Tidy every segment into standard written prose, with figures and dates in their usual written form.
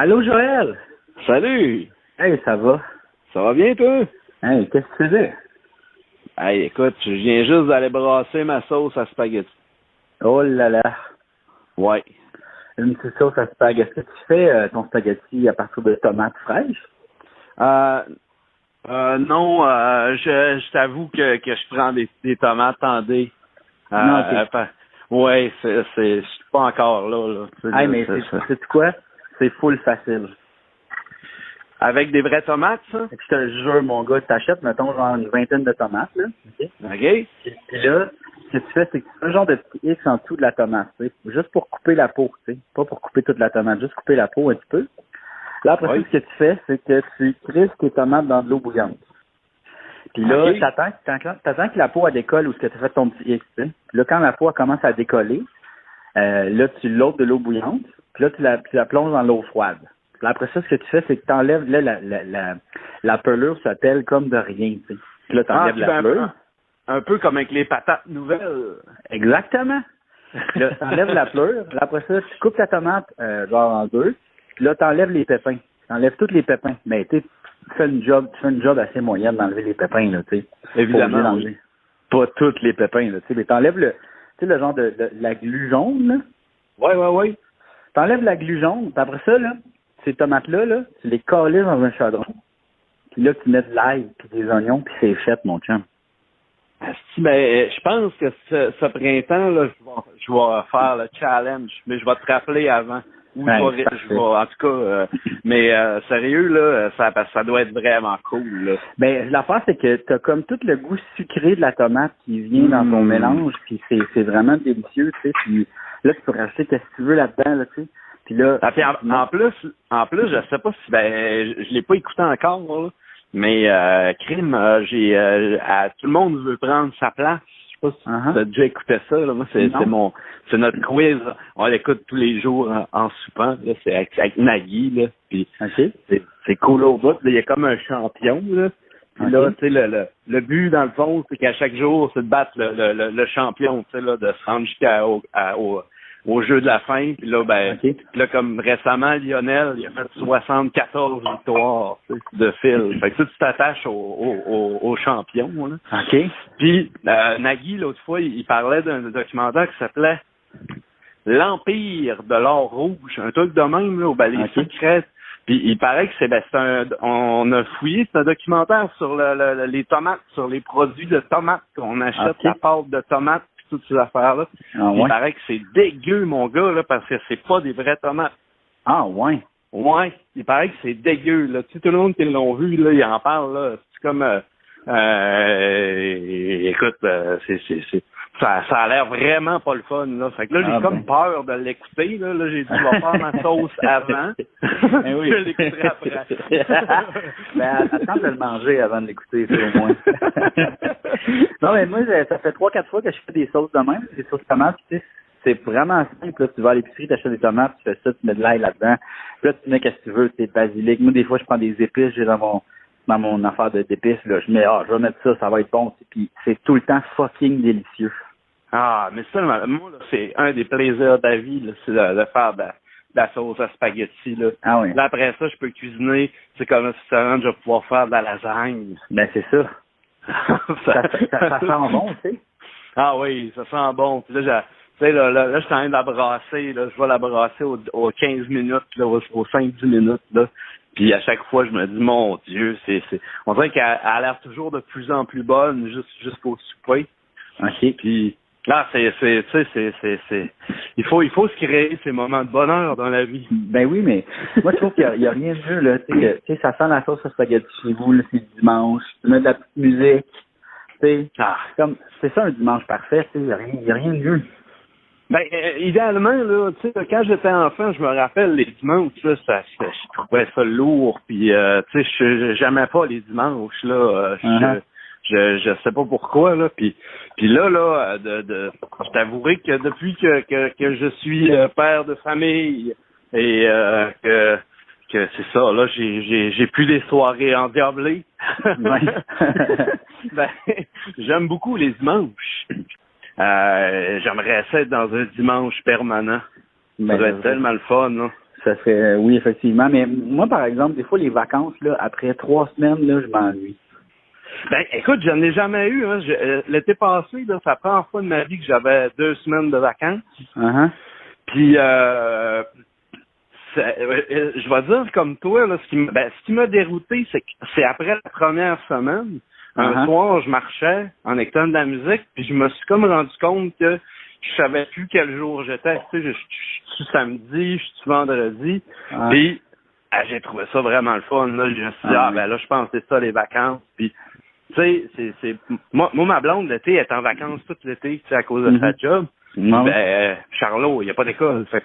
Allô, Joël? Salut! Hey, ça va? Ça va bien, toi? Hey, qu'est-ce que tu faisais? Hey, écoute, je viens juste d'aller brasser ma sauce à spaghetti. Oh là là. Ouais. Une petite sauce à spaghetti. Est-ce que tu fais ton spaghetti à partir de tomates fraîches? Non, je t'avoue que je prends des tomates tendées. Non, ok. Ouais, je suis pas encore là. Tu sais, Hey, là, mais c'est quoi? C'est full facile. Avec des vraies tomates, ça? Fait que je te jure, mon gars, t'achètes, mettons, genre une vingtaine de tomates, là. OK? OK? Puis là, ce que tu fais, c'est que tu fais un genre de petit X en dessous de la tomate, tu sais. Juste pour couper la peau, tu sais. Pas pour couper toute la tomate, juste couper la peau un petit peu. Là, après Oui. ça, ce que tu fais, c'est que tu crisses tes tomates dans de l'eau bouillante. Puis là, OK. t'attends que la peau elle décolle ou ce que tu as fait ton petit X, tu sais. Puis là, quand la peau elle commence à décoller, là, tu l'ôtes de l'eau bouillante, puis là, tu la plonges dans l'eau froide. Puis là, après ça, ce que tu fais, c'est que tu enlèves là, la pelure s'appelle comme de rien, tu sais. Puis là, tu enlèves la pelure. Un peu comme avec les patates nouvelles. Exactement. Puis là, tu enlèves la pelure. Là, après ça, tu coupes ta tomate genre en deux. Puis là, tu enlèves les pépins. Tu enlèves tous les pépins. Mais tu fais une job assez moyenne d'enlever les pépins, là, tu sais. Évidemment, oui. Pas tous les pépins, là, tu sais. Mais t'enlèves le genre de la glu jaune, là. Oui. T'enlèves la glu jaune, puis après ça, là, ces tomates-là, là, tu les colles dans un chaudron. Puis là, tu mets de l'ail, puis des oignons, puis c'est fait, mon chum. Ben, je pense que ce printemps, là, je vais faire le challenge, mais je vais te rappeler avant. Ou Ouais, je vais, en tout cas, mais sérieux, là, ça doit être vraiment cool, là. Ben, l'affaire, c'est que t'as comme tout le goût sucré de la tomate qui vient dans ton mélange, puis c'est vraiment délicieux, tu sais. Puis là, tu peux rajouter ce que tu veux là-dedans, là, tu sais. Puis là, Ah, puis en plus, je sais pas si, ben, je l'ai pas écouté encore, là, mais crime, tout le monde veut prendre sa place. Je sais pas si tu as déjà écouté ça, là. Moi, c'est notre quiz. On l'écoute tous les jours en soupant, là. C'est avec Nagui, là. Puis c'est cool au bout. Il y a comme un champion, là. Puis là, tu sais, le but, dans le fond, c'est qu'à chaque jour, c'est de battre le champion, tu sais, là, de se rendre au jeu de la fin. Puis là, puis là, comme récemment, Lionel, il a fait 74 victoires, tu sais, de fil. Fait que tu t'attaches au champion, là. OK. Puis Nagui, l'autre fois, il parlait d'un documentaire qui s'appelait L'Empire de l'or rouge, un truc de même, là, au balai secret. Puis il paraît que on a fouillé, c'est un documentaire sur les tomates, sur les produits de tomates qu'on achète, la pâte de tomates, puis toutes ces affaires-là. Il paraît que c'est dégueu, mon gars, là, parce que c'est pas des vraies tomates. Ah ouais. Ouais, il paraît que c'est dégueu, là. Tu sais, tout le monde qui l'ont vu, là, il en parle, là. C'est comme écoute, ça a l'air vraiment pas le fun, là. Fait que là, j'ai comme peur de l'écouter, là. Là, j'ai dit, je vais faire ma sauce avant. Oui. Je l'écouterai après. Ben, attends de le manger avant de l'écouter, ça, au moins. Non, mais moi, ça fait 3-4 fois que je fais des sauces de même, des sauces tomates, tu sais. C'est vraiment simple, là. Tu vas à l'épicerie, t'achètes des tomates, tu fais ça, tu mets de l'ail là-dedans. Puis là, tu mets qu'est-ce que tu veux, tu sais, basilic. Moi, des fois, je prends des épices, j'ai dans mon affaire d'épices, là. Je mets, je vais mettre ça va être bon, puis c'est tout le temps fucking délicieux. Ah, mais ça, moi, là, c'est un des plaisirs de la vie, là, c'est de faire de la sauce à spaghetti, là. Ah oui. Là, après ça, je peux cuisiner, c'est comme ça, je vais pouvoir faire de la lasagne. Ben, c'est ça. ça sent bon, tu sais. Ah oui, ça sent bon. Puis là, tu sais, là, je suis en train de la brasser, là, je vais la brasser aux 15 minutes, là, aux 5-10 minutes, là. Puis à chaque fois, je me dis, mon Dieu, on dirait qu'elle a l'air toujours de plus en plus bonne jusqu'au souper. OK. Puis là, il faut se créer ces moments de bonheur dans la vie. Ben oui, mais moi, je trouve qu'il y a rien de mieux, là. Tu sais, ça sent la sauce à spaghetti chez vous, là, c'est dimanche. Tu mets de la petite musique. Tu sais, c'est ça un dimanche parfait, tu sais, il y a rien de mieux. Ben, idéalement, là, tu sais, quand j'étais enfant, je me rappelle les dimanches, là, je trouvais ça lourd, puis, tu sais, j'aimais pas les dimanches, là, je sais pas pourquoi, là, puis là, je t'avouerai que depuis que je suis père de famille, et que c'est ça, là, j'ai plus des soirées endiablées. Ouais. Ben, j'aime beaucoup les dimanches. J'aimerais ça être dans un dimanche permanent. Ça doit être tellement le fun, là. Ça serait, oui, effectivement. Mais moi, par exemple, des fois, les vacances, là, après 3 semaines, là, je m'ennuie. Ben, écoute, j'en ai jamais eu. Hein. L'été passé, là, c'est la première fois de ma vie que j'avais 2 semaines de vacances. Uh-huh. Puis, je vais dire comme toi, là, ce qui m'a dérouté, c'est après la première semaine. Un soir, je marchais en écoutant de la musique, puis je me suis comme rendu compte que je savais plus quel jour j'étais. Tu sais, je suis samedi, je suis vendredi, puis j'ai trouvé ça vraiment le fun. Là. Je me suis dit, ben là, je pense que c'est ça les vacances. Puis, tu sais, moi, ma blonde, l'été, elle est en vacances tout l'été, tu sais, à cause de sa job. Ben, Charlot, il n'y a pas d'école. Fait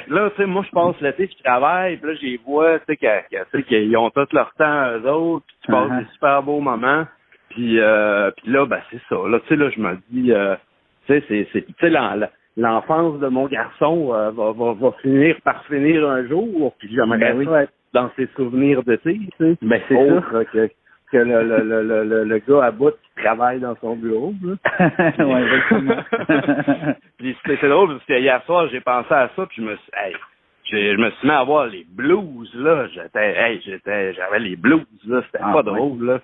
que là, tu sais, moi, je passe l'été, je travaille, puis là, je les vois, tu sais, qu'ils ont tout leur temps, eux autres, puis tu passes des super beaux moments. Puis là, ben, c'est ça. Là, tu sais, là, je me dis, tu sais, l'enfance de mon garçon va finir par finir un jour, puis j'aimerais ça être dans ses souvenirs d'été, tu sais. Ben, c'est ça. Que le gars à bout qui travaille dans son bureau, là. Ouais, exactement. Puis c'est drôle parce que hier soir, j'ai pensé à ça, puis je me suis mis à voir les blues, là. J'avais les blues, là. C'était pas drôle, là.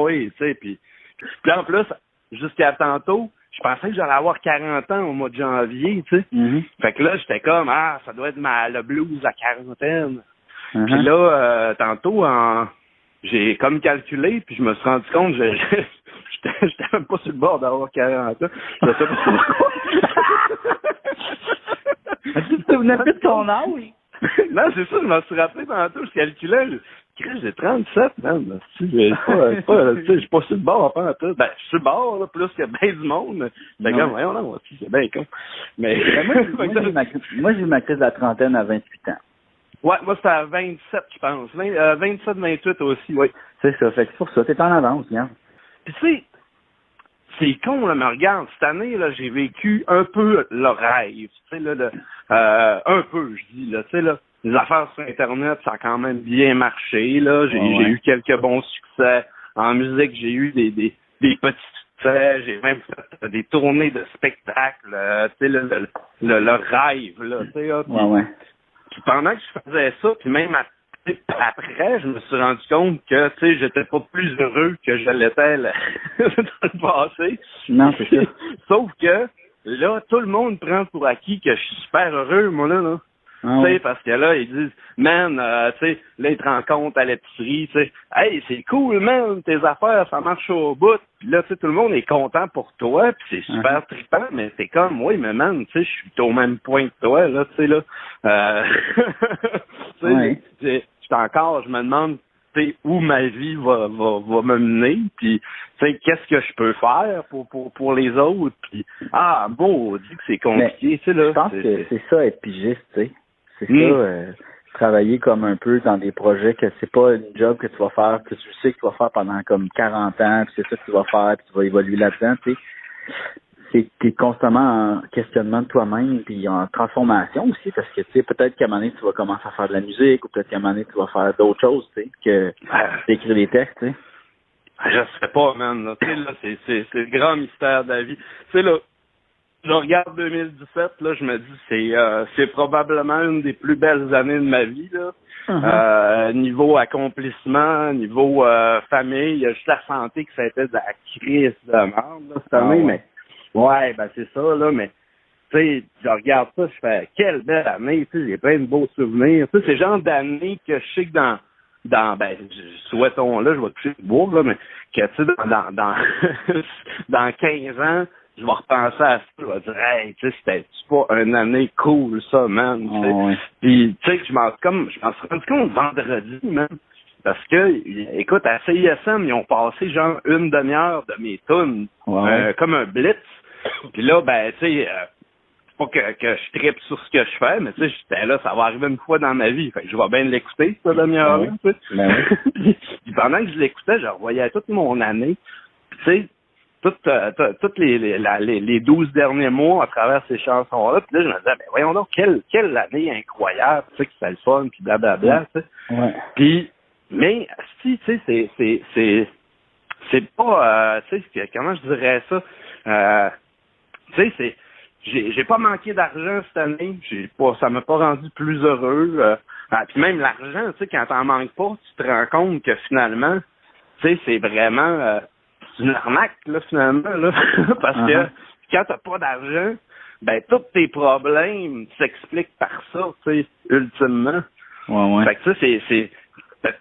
Oui, tu sais, puis en plus, jusqu'à tantôt, je pensais que j'allais avoir 40 ans au mois de janvier, tu sais. Fait que là, j'étais comme, ça doit être le blues à quarantaine. Puis là, tantôt, j'ai comme calculé, puis je me suis rendu compte que j'étais même pas sur le bord d'avoir 40 ans. Je sais pas pourquoi. Tu te souvenais plus de ton âge? Non, c'est ça, je me suis rappelé tantôt, je calculais, j'ai 37, man. Je suis pas sur le bord, pas en tout. Ben, je suis sur le bord, là, plus qu'il y a bien du monde. C'est comme, voyons, non, c'est bien con. Mais moi, j'ai eu ma crise de la trentaine à 28 ans. Ouais, moi, c'était à 27, je pense. 27, 28 aussi, oui. C'est ça, fait que c'est pour ça, t'es en avance, hein. Puis tu sais, c'est con, là, mais regarde, cette année, là, j'ai vécu un peu le rêve, tu sais, là, un peu, je dis, là, tu sais, là, les affaires sur Internet, ça a quand même bien marché, là, j'ai eu quelques bons succès. En musique, j'ai eu des petits succès, j'ai même fait des tournées de spectacles, tu sais, le rêve, là, tu sais, Puis pendant que je faisais ça, puis même après, je me suis rendu compte que, tu sais, j'étais pas plus heureux que je l'étais dans le passé. Non, c'est ça. Sauf que, là, tout le monde prend pour acquis que je suis super heureux, moi, là. Tu sais, parce que là, ils disent, man, tu sais, là, ils te rencontrent à l'épicerie, tu sais, hey, c'est cool, man, tes affaires, ça marche au bout. Puis là, tu sais, tout le monde est content pour toi, puis c'est super trippant, mais c'est comme, oui, mais man, tu sais, je suis au même point que toi, là, tu sais, là. Tu sais, je me demande, tu sais, où ma vie va me mener, puis, tu sais, qu'est-ce que je peux faire pour les autres, puis, bon, on dit que c'est compliqué, tu sais, là. Je pense que c'est ça, être pigiste, tu sais. C'est ça, travailler comme un peu dans des projets que c'est pas une job que tu vas faire, que tu sais que tu vas faire pendant comme 40 ans, puis c'est ça que tu vas faire, puis tu vas évoluer là-dedans, tu sais. T'es constamment en questionnement de toi-même, puis en transformation aussi, parce que, tu sais, peut-être qu'à un moment donné, tu vas commencer à faire de la musique, ou peut-être qu'à un moment donné, tu vas faire d'autres choses, tu sais, que d'écrire des textes, tu sais. Je sais pas, man, là, tu sais, là, c'est le grand mystère de la vie. Tu sais, là, je regarde 2017, là, je me dis c'est probablement une des plus belles années de ma vie, là. Niveau accomplissement, niveau famille, il y a juste la santé que ça a été de la crise de merde, là, cette année, mais ben c'est ça, là, mais tu sais, je regarde ça, je fais quelle belle année, tu sais, j'ai plein de beaux souvenirs. Tu sais, c'est le genre d'année que je sais que souhaitons-là, je vais toucher le bois, là, mais que tu sais, dans 15 ans, je vais repenser à ça, je vais dire, hey, tu sais, c'était pas une année cool, ça, man. Puis, tu sais, je m'en suis rendu compte vendredi, man. Parce que, écoute, à CISM, ils ont passé genre une demi-heure de mes tunes, comme un blitz. Puis là, ben, tu sais, c'est pas que je trippe sur ce que je fais, mais tu sais, j'étais là, ça va arriver une fois dans ma vie. Fait que je vais bien l'écouter, cette demi-heure-là, tu sais. Puis pendant que je l'écoutais, je revoyais toute mon année. Puis, tu sais, toutes les 12 derniers mois à travers ces chansons-là. Puis là, je me disais, ben voyons donc, quelle année incroyable, tu sais, que c'était le fun, puis blablabla, tu sais. Puis, mais, si, tu sais, c'est pas, tu sais, comment je dirais ça, tu sais, j'ai pas manqué d'argent cette année. Ça m'a pas rendu plus heureux. Puis même l'argent, tu sais, quand t'en manques pas, tu te rends compte que finalement, tu sais, c'est vraiment c'est une arnaque, là, finalement, là. Parce que quand t'as pas d'argent, ben tous tes problèmes s'expliquent par ça, tu sais, ultimement. Ouais. Fait que ça, c'est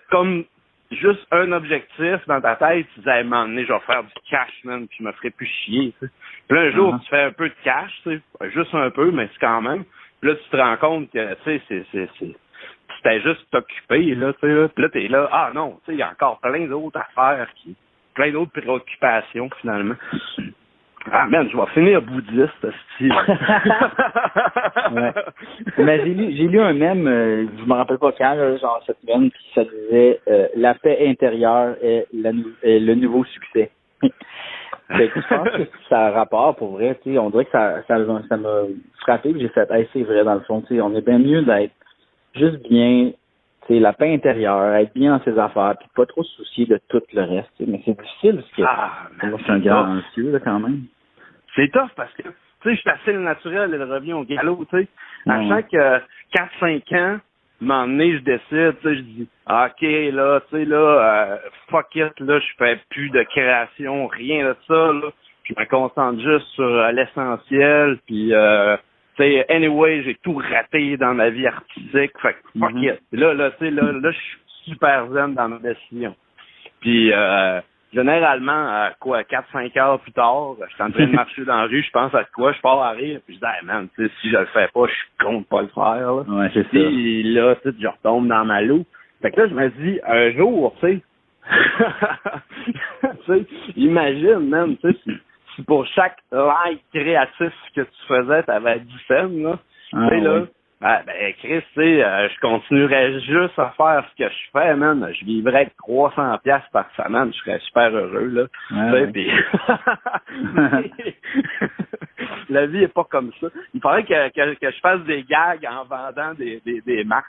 comme juste un objectif dans ta tête, tu disais, à un moment donné, je vais faire du cash, man, puis je me ferai plus chier, tu sais. Puis là, un jour, tu fais un peu de cash, tu sais, juste un peu, mais c'est quand même. Puis là, tu te rends compte que, tu sais, c'était juste t'occuper, là, tu sais, là. Puis là, t'es là, ah non, tu sais, il y a encore plein d'autres affaires plein d'autres préoccupations, finalement. Ah, man, je vais finir bouddhiste, style. Ouais. Mais j'ai lu un mème, je me rappelle pas quand, là, genre cette semaine, qui ça disait la paix intérieure est le nouveau succès. Fait que je pense que ça a rapport pour vrai, tu sais, on dirait que ça m'a frappé, puis j'ai fait c'est vrai dans le fond, tu sais, on est bien mieux d'être juste bien, tu sais, la paix intérieure, être bien dans ses affaires, puis pas trop se soucier de tout le reste, tu sais, mais c'est difficile parce que moi, je suis un gars anxieux là quand même. C'est tough parce que, tu sais, je suis assez le naturel et le revient au galop, tu sais. À chaque 4-5 ans, un moment donné, je décide, tu sais, je dis, OK, là, tu sais, là, fuck it, là, je fais plus de création, rien de ça, là. Je me concentre juste sur l'essentiel, puis, tu sais, anyway, j'ai tout raté dans ma vie artistique, fait que fuck it. Puis là, tu sais, là, je suis super zen dans ma décision. Puis, généralement, 4-5 heures plus tard, je suis en train de marcher dans la rue, je pense à quoi, je pars à rire, puis je dis, hey man, tu sais, si je le fais pas, je suis con de pas le faire, là. Ouais, c'est ça. Puis là, tu sais, je retombe dans ma loupe. Fait que là, je me dis, un jour, tu sais, tu sais, imagine, man, tu sais, si pour chaque like créatif que tu faisais, t'avais 10 cents, là, tu sais, là, ben, Chris, tu sais, je continuerais juste à faire ce que je fais, man. Je vivrais avec 300$ par semaine. Je serais super heureux, là. Puis la vie est pas comme ça. Il faudrait que je fasse des gags en vendant des marques.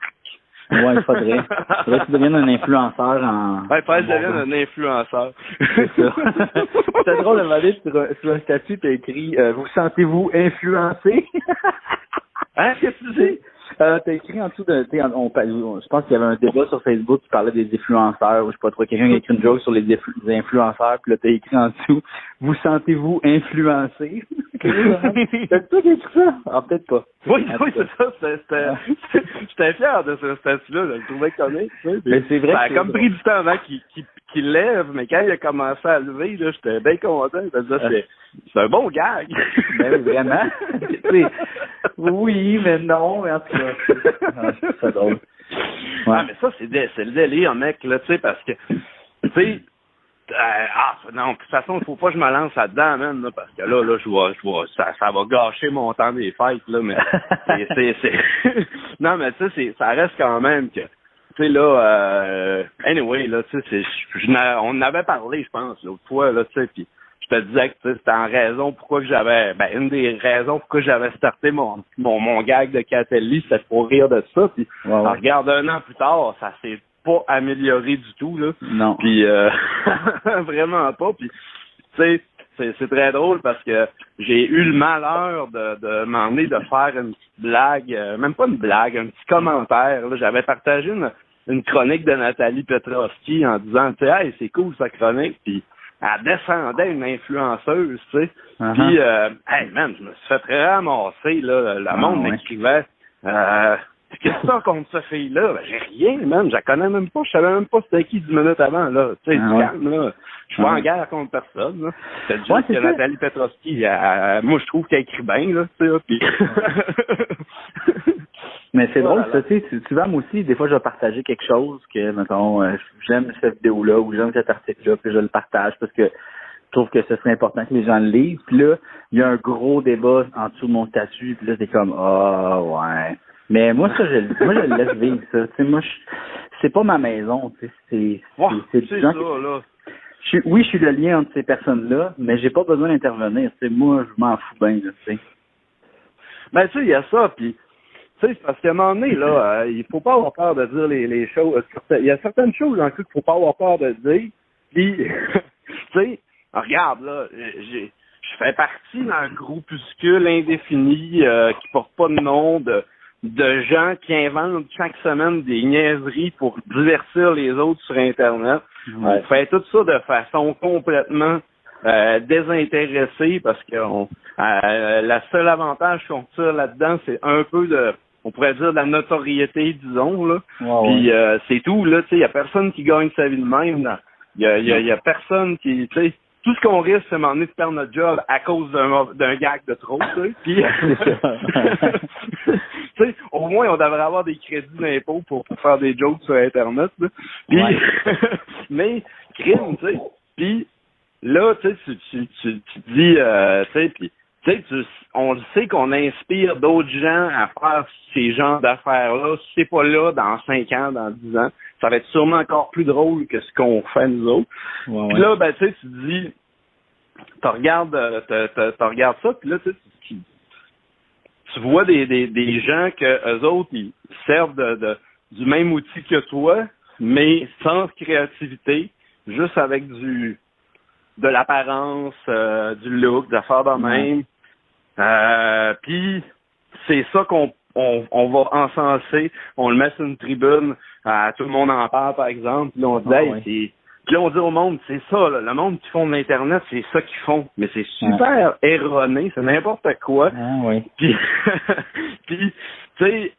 Ouais, il faudrait que tu deviennes un influenceur en... Ouais, il faudrait que je devienne un influenceur. C'est ça. C'est drôle de demander sur un statut, t'as écrit vous sentez-vous influencé? Hein, qu'est-ce que tu dis? T'as écrit en dessous de, je pense qu'il y avait un débat sur Facebook qui parlait des influenceurs, ou je sais pas trop, quelqu'un qui a écrit une joke sur les influenceurs, puis là t'as écrit en dessous, vous sentez-vous influencé? C'est toi qui as écrit ça? Ah, peut-être pas. Oui, c'est ça, j'étais fier de ce statut-là, je le trouvais comique, tu sais. Mais c'est vrai. Ça a comme pris du temps avant qu'il lève, mais quand il a commencé à lever, là, j'étais bien content, c'est un bon gag. Ben oui, vraiment. Oui, mais non, mais en tout cas, c'est drôle. Ouais. Ah, mais ça, c'est le délire, mec, là, tu sais, parce que, tu sais, non, de toute façon, il faut pas que je me lance là-dedans, man, là, parce que là, je vois, ça va gâcher mon temps des fêtes, là, mais c'est non, mais tu sais, ça reste quand même que, tu sais, là, anyway, là, tu sais, on en avait parlé, je pense, l'autre fois, là, tu sais, puis je te disais que c'était en raison pourquoi que j'avais, une des raisons pourquoi j'avais starté mon gag de Catelli, c'était pour rire de ça, puis regarde, 1 an plus tard, ça s'est pas amélioré du tout, là. Non. Puis vraiment pas. Puis tu sais, c'est très drôle parce que j'ai eu le malheur de m'emmener de faire une petite blague, même pas une blague, un petit commentaire. Là. J'avais partagé une chronique de Nathalie Petrovski en disant, tu sais, hey, c'est cool sa chronique, puis elle descendait une influenceuse, tu sais. Puis hey man, je me suis fait ramasser, là, le monde m'écrivait qu'est-ce que t'as contre cette fille-là? Ben, j'ai rien, man. Je la connais même pas. Je savais même pas c'était qui 10 minutes avant, là. Tu sais, calme, là. Je suis pas en guerre contre personne, là. C'est juste que Nathalie Petrovski, moi, je trouve qu'elle écrit bien, là, tu sais, puis... Mais c'est drôle, ça, tu sais, tu vois, moi aussi, des fois, je vais partager quelque chose que, mettons, j'aime cette vidéo-là ou j'aime cet article-là, puis je le partage parce que je trouve que ce serait important que les gens le lisent. Puis là, il y a un gros débat en dessous de mon statut, puis là, c'est comme, ouais... Mais moi, ça, je le laisse vivre, ça. Tu sais, moi, c'est pas ma maison, tu sais. C'est ça, là. Oui, je suis le lien entre ces personnes-là, mais j'ai pas besoin d'intervenir. Tu sais, moi, je m'en fous bien, tu sais. Ben, tu sais, il y a ça, puis, tu sais, parce qu'à un moment donné, là, il faut pas avoir peur de dire les choses. Il y a certaines choses, en tout qu'il faut pas avoir peur de dire. Puis, tu sais, regarde, là, je fais partie d'un groupuscule indéfini qui porte pas de nom, de gens qui inventent chaque semaine des niaiseries pour divertir les autres sur Internet. On fait tout ça de façon complètement désintéressée parce que la seule avantage qu'on tire là-dedans, c'est un peu on pourrait dire de la notoriété, disons, là. Puis c'est tout, là, tu sais, il y a personne qui gagne sa vie de même. Il y a personne qui, tu sais, tout ce qu'on risque, c'est m'emmener de perdre notre job à cause d'un gag de trop, tu sais. Puis, tu sais, au moins, on devrait avoir des crédits d'impôt pour faire des jokes sur Internet, là. Puis, mais, crime, tu sais. Puis, là, tu sais, tu dis, tu sais, puis, tu sais, on le sait qu'on inspire d'autres gens à faire ces genres d'affaires-là. Si c'est pas là, dans 5 ans, dans 10 ans, ça va être sûrement encore plus drôle que ce qu'on fait nous autres. Puis là, ben, tu sais, tu te dis, tu regardes ça, puis là, tu vois des gens que eux autres, ils servent du même outil que toi, mais sans créativité, juste avec de l'apparence, du look, des affaires de même. Puis c'est ça qu'on va encenser, on le met sur une tribune, tout le monde en parle, par exemple, puis là, on dit, puis là, on dit au monde, c'est ça, là, le monde qui font de l'Internet, c'est ça qu'ils font, mais c'est super erroné, c'est n'importe quoi. Puis, puis tu sais,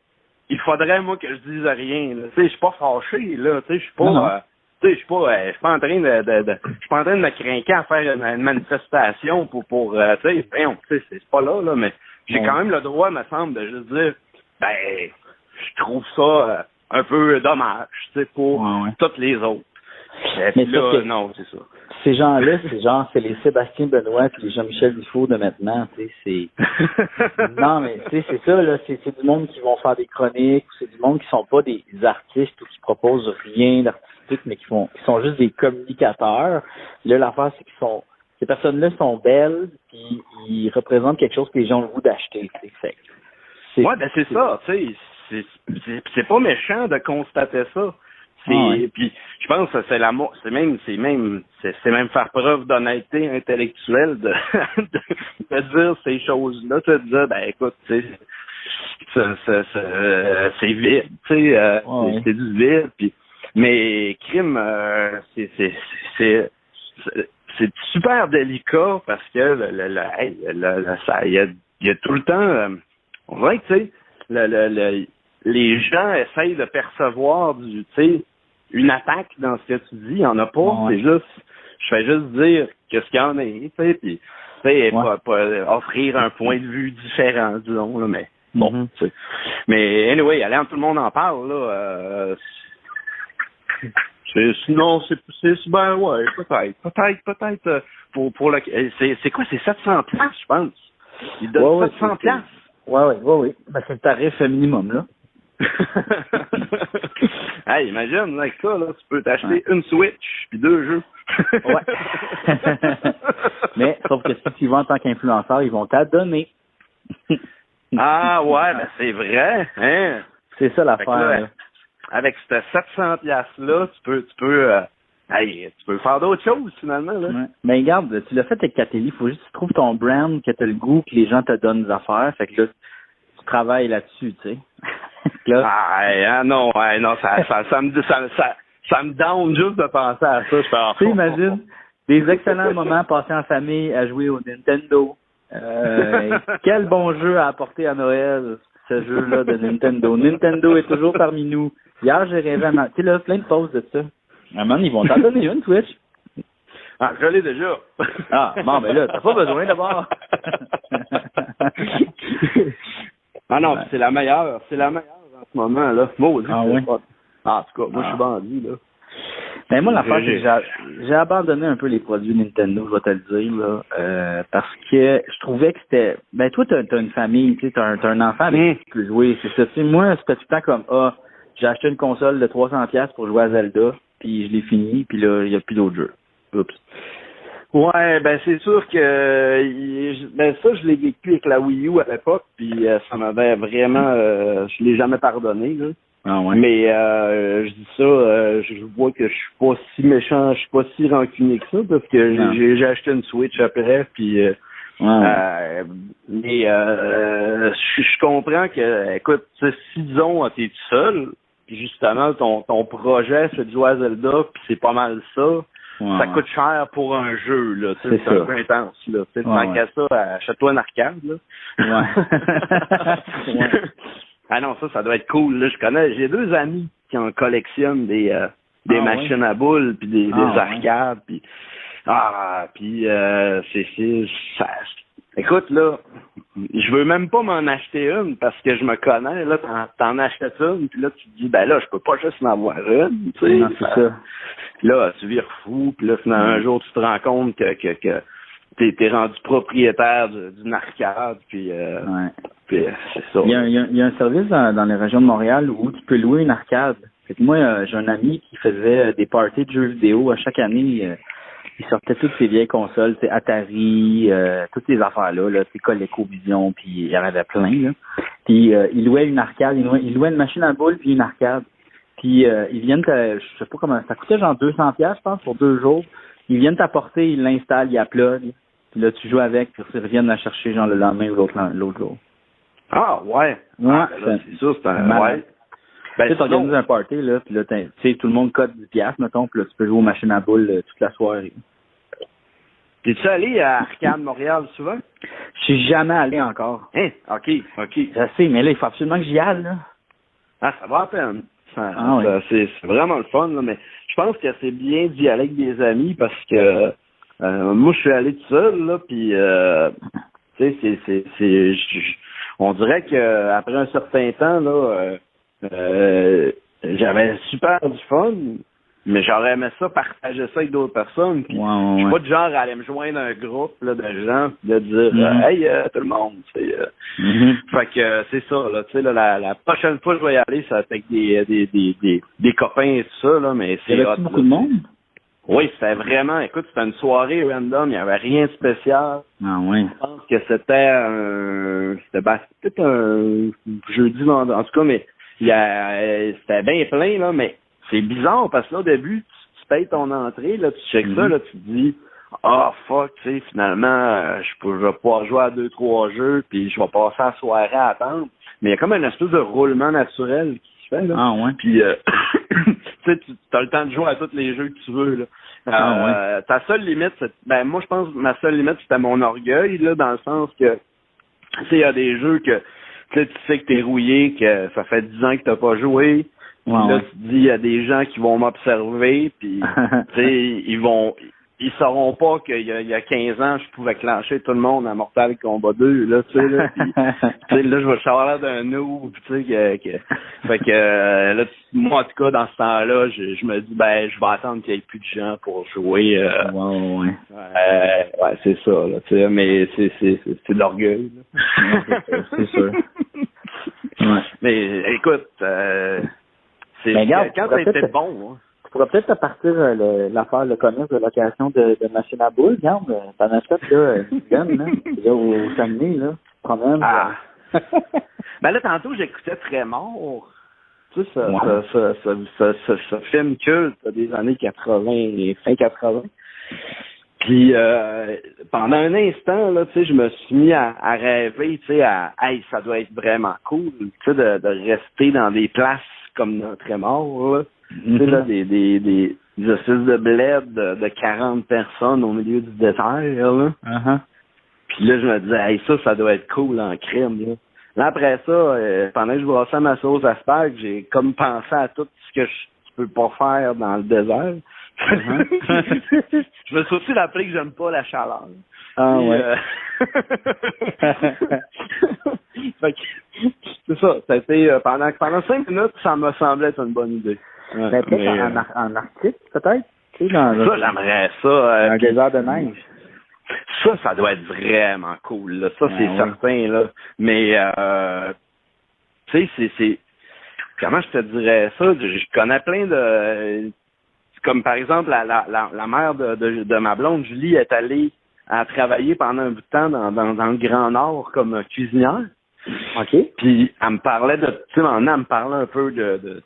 il faudrait, moi, que je dise rien, là. Tu sais, je suis pas fâché, là, tu sais, je suis pas... tu sais, je suis pas en train de me craquer à faire une manifestation pour tu sais, c'est pas là, mais j'ai quand même le droit, me semble, de juste dire, ben, je trouve ça un peu dommage, tu sais, pour toutes les autres. Mais là, non, c'est ça. Ces gens-là, c'est les Sébastien Benoît et les Jean-Michel Dufault de maintenant, tu sais, c'est... Non, mais tu sais, c'est ça, là, c'est du monde qui vont faire des chroniques, ou c'est du monde qui sont pas des artistes ou qui proposent rien d'artistique, mais qui sont juste des communicateurs. Là, l'affaire, c'est ces personnes-là sont belles, puis ils représentent quelque chose que les gens ont le goût d'acheter, tu sais. C'est ça, tu sais, c'est pas méchant de constater ça. Puis je pense que c'est même faire preuve d'honnêteté intellectuelle de dire ces choses-là, de dire ben écoute, tu sais, c'est vide, tu sais, c'est du vide, puis mais crime, c'est super délicat parce que il y a tout le temps, on dirait que tu sais, les gens essayent de percevoir tu sais, une attaque dans ce que tu dis, il n'y en a pas, c'est juste, je fais juste dire qu'est-ce qu'il y en a, tu sais, puis, tu sais, offrir un point de vue différent, disons, là, mais, bon, tu sais. Mais, anyway, allez, tout le monde en parle, là, sinon, ben, ouais, peut-être, pour le, c'est quoi, c'est 700$, je pense. Il donne 700$. Oui. Ben, c'est le tarif minimum, là. Hey, imagine, avec ça, là, tu peux t'acheter une Switch puis 2 jeux. Mais, sauf que si tu y vas en tant qu'influenceur, ils vont t'adonner. Ah, ouais, ben c'est vrai, hein. C'est ça l'affaire. Avec ces 700$-là, tu peux faire d'autres choses, finalement, là. Mais regarde, tu l'as fait avec Catélie, il faut juste que tu trouves ton brand, que tu as le goût, que les gens te donnent des affaires. Fait que là, tu travailles là-dessus, tu sais. Là, non, ça me down juste de penser à ça. Tu imagines des excellents moments passés en famille à jouer au Nintendo. Quel bon jeu à apporter à Noël, ce jeu-là de Nintendo. Nintendo est toujours parmi nous. Hier, j'ai rêvé à... Tu sais, là, plein de pauses de ça. Ah, man, ils vont t'en donner une, Twitch. Ah, je l'ai déjà. Ah, bon, ben là, t'as pas besoin d'abord. Ah non, c'est la meilleure en ce moment, là. Maudit, oui. En tout cas, moi, je suis vendu, là. Ben, moi, l'affaire, c'est que j'ai abandonné un peu les produits Nintendo, je vais te le dire, là, parce que je trouvais que c'était... Ben, toi, t'as une famille, tu sais, t'as un enfant avec qui tu peux jouer, c'est ça. Tu sais, moi, c'était tout le temps comme, j'ai acheté une console de 300$ pour jouer à Zelda, puis je l'ai fini, puis là, il n'y a plus d'autres jeux. Oups. Ouais, ben c'est sûr que ça je l'ai vécu avec la Wii U à l'époque, puis ça m'avait vraiment je l'ai jamais pardonné là. Ah ouais. Mais je dis ça, je vois que je suis pas si méchant, je suis pas si rancunier que ça parce que j'ai acheté une Switch après, puis Ouais. Mais je comprends que, écoute, si disons t'es tout seul, puis justement ton projet c'est de jouer à Zelda, puis c'est pas mal ça. Ça coûte cher pour un jeu, là. C'est un peu intense, là. Tant qu'à ça, achète-toi une arcade, là. Ouais. Ah non, ça doit être cool, là. J'ai 2 amis qui en collectionnent des machines à boules, puis des arcades, puis écoute, là, je veux même pas m'en acheter une parce que je me connais, là, t'en achètes une, puis là, tu te dis, ben là, je peux pas juste en avoir une, tu sais. Non, c'est ça. Puis là, tu vires fou, puis là, finalement, un jour, tu te rends compte que t'es rendu propriétaire d'une arcade, puis c'est ça. Il y a un service dans les régions de Montréal où tu peux louer une arcade. Fait que moi, j'ai un ami qui faisait des parties de jeux vidéo à chaque année. Il sortait toutes ses vieilles consoles, c'est Atari, toutes ces affaires-là, c'est ColecoVision, puis il y en avait plein, là. Puis il louait une arcade, il louait une machine à boules puis une arcade. Puis ils viennent je sais pas comment, ça coûtait genre 200$, je pense, pour 2 jours. Ils viennent t'apporter, ils l'installent, ils uploadent, puis là tu joues avec, puis ils reviennent la chercher genre le lendemain ou l'autre jour. Ah ouais. Ouais, c'est ça, c'est un ouais. Ben, tu organises un party, là, puis là, tu sais, tout le monde cote 10$, mettons, puis là, tu peux jouer aux machines à boules toute la soirée. T'es-tu allé à Arcade Montréal souvent? Je suis jamais allé encore. Hein? OK. Je sais, mais là, il faut absolument que j'y aille, là. Ah, ça va à peine. C'est vraiment le fun, là, mais je pense que c'est bien d'y aller avec des amis parce que moi, je suis allé tout seul, là, puis tu sais, on dirait que après un certain temps, là, j'avais super du fun, mais j'aurais aimé ça, partager ça avec d'autres personnes. Puis je suis pas du genre à aller me joindre à un groupe là, de gens de dire hey tout le monde. Fait que c'est ça, là, tu sais, là, la prochaine fois que je vais y aller, ça va être avec des copains et tout ça, là, mais c'est. Y avait beaucoup de monde? Oui, c'était vraiment, écoute, c'était une soirée random, il n'y avait rien de spécial. Ah oui. Je pense que c'était peut-être un jeudi, en tout cas, mais c'était bien plein, là, mais c'est bizarre parce que là, au début, tu payes ton entrée, là, tu checkes ça, là, tu te dis, fuck, tu sais, finalement, je vais pouvoir jouer à 2-3 jeux, puis je vais passer la soirée à attendre. Mais il y a comme une espèce de roulement naturel qui se fait, là. Ah ouais. Puis, tu sais, tu as le temps de jouer à tous les jeux que tu veux, là. Ta seule limite, moi, je pense que ma seule limite, c'était mon orgueil, là, dans le sens que, tu sais, il y a des jeux que, tu sais que t'es rouillé, que ça fait 10 ans que t'as pas joué. Puis là, tu te dis, il y a des gens qui vont m'observer, puis, tu sais, ils sauront pas qu'il y a 15 ans, je pouvais clencher tout le monde à Mortal Kombat 2, là, tu sais, là. Puis, tu sais, là, je vais savoir l'air d'un noob, tu sais, fait que, là, moi, en tout cas, dans ce temps-là, je me dis, ben, je vais attendre qu'il y ait plus de gens pour jouer. Ouais, c'est ça, là, tu sais, mais c'est de l'orgueil, là. C'est sûr. Ouais. Mais, écoute, quand ça a été bon, hein. Tu pourrais peut-être partir l'affaire, le commerce de location de machine à boules, regarde, t'en achètes, là, une là, là, au Saguenay, là, tu te promènes. Ah. Ben là, tantôt, j'écoutais Trémor. Tu sais, ce film culte des années 80, fin 80. Puis, pendant un instant, là, tu sais, je me suis mis à rêver, tu sais, hey, ça doit être vraiment cool, tu sais, de rester dans des places comme dans Trémor, là. Tu sais, là, des espèces de bled de 40 personnes au milieu du désert, là. Puis là, je me disais, hey, ça doit être cool en crème, là. Là, après ça, pendant que je brossais ma sauce asperge, j'ai comme pensé à tout ce que je peux pas faire dans le désert. Je me suis aussi rappelé que j'aime pas la chaleur. Ah ouais. Fait que, c'est ça. Ça a été, pendant 5 minutes, ça me semblait être une bonne idée. Ouais, peut-être en Arctique, peut-être? Tu sais, ça, j'aimerais ça. Un désert de neige. Ça doit être vraiment cool, là. Ça, c'est certain, là. Mais, tu sais, c'est... Comment je te dirais ça? Je connais plein de... Comme, par exemple, la mère de ma blonde, Julie, est allée à travailler pendant un bout de temps dans le Grand Nord comme cuisinière. OK. Puis, elle me parlait de... Tu sais, maintenant, elle me parlait un peu de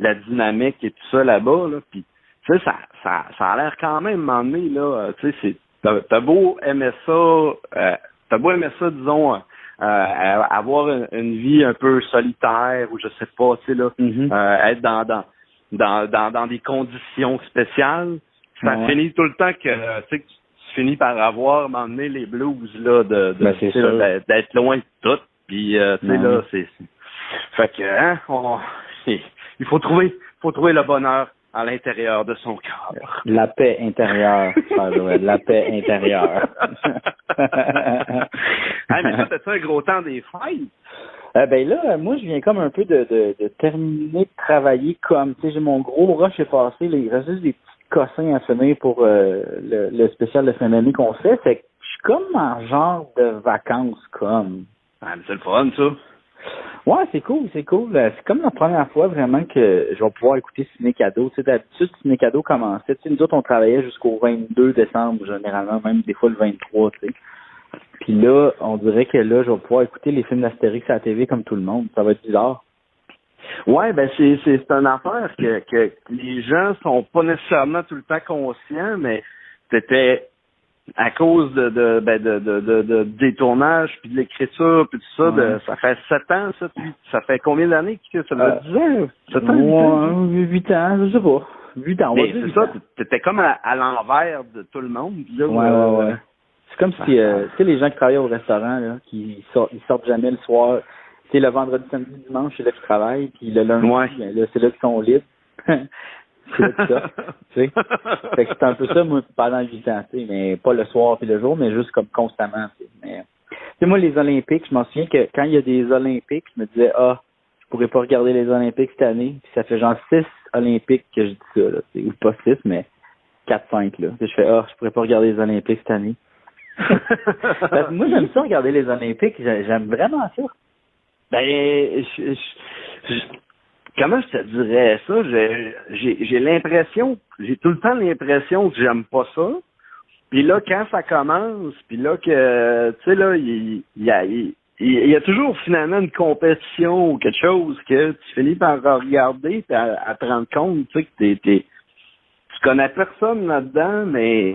la dynamique et tout ça là-bas, là. Puis, tu sais, ça a l'air quand même, m'emmener, là, tu sais, t'as beau aimer ça, disons, avoir une vie un peu solitaire ou je sais pas, tu sais là, être dans des conditions spéciales, ça finit tout le temps que tu sais que tu finis par avoir m'emmener les blues là d'être loin de tout, puis tu sais là c'est fait que il faut trouver le bonheur à l'intérieur de son cœur. La paix intérieure, la paix intérieure. Mais toi, t'as-tu un gros temps des fêtes? Ben là, moi, je viens comme un peu de terminer de travailler comme, tu sais, j'ai mon gros rush est passé, là, il reste juste des petits cossins à finir pour le spécial de fin d'année qu'on fait, fait que je suis comme en genre de vacances, comme. Mais c'est le fun, ça. Ouais, c'est cool. C'est comme la première fois vraiment que je vais pouvoir écouter Ciné Cadeau. Tu sais, d'habitude, Ciné Cadeau commençait. Tu sais, nous autres, on travaillait jusqu'au 22 décembre, généralement, même des fois le 23, tu sais. Puis là, on dirait que là, je vais pouvoir écouter les films d'Astérix à la TV comme tout le monde. Ça va être bizarre. Ouais, ben c'est une affaire que les gens sont pas nécessairement tout le temps conscients, mais c'était à cause des tournages puis de l'écriture puis tout ça, ça fait 7 ans, ça fait combien d'années que ça fait 10 ans? 7 ans? 8 ans, je sais pas. 8 ans, mais c'est ça, t'étais comme à l'envers de tout le monde. Là, ouais. C'est comme si, tu sais, les gens qui travaillent au restaurant, là, ils sortent jamais le soir. Tu sais, le vendredi, samedi, dimanche, c'est là qu'ils travaillent, puis le lundi, ben, là, c'est là qu'ils sont libres. C'est là que ça, tu sais. Fait que c'est un peu ça, moi, pendant 8 ans, tu sais, mais pas le soir puis le jour, mais juste comme constamment, tu sais. Mais, tu sais, moi, les Olympiques, je m'en souviens que quand il y a des Olympiques, je me disais, je pourrais pas regarder les Olympiques cette année, puis ça fait genre 6 Olympiques que je dis ça, là, tu sais, ou pas 6, mais 4-5, là. Puis je fais, je pourrais pas regarder les Olympiques cette année. Parce que moi, j'aime ça regarder les Olympiques, j'aime vraiment ça. Ben, comment je te dirais ça? J'ai l'impression, j'ai tout le temps l'impression que j'aime pas ça. Puis là, quand ça commence, puis là que, tu sais, là, il y a toujours finalement une compétition ou quelque chose que tu finis par regarder et à te rendre compte, tu sais, que tu connais personne là-dedans, mais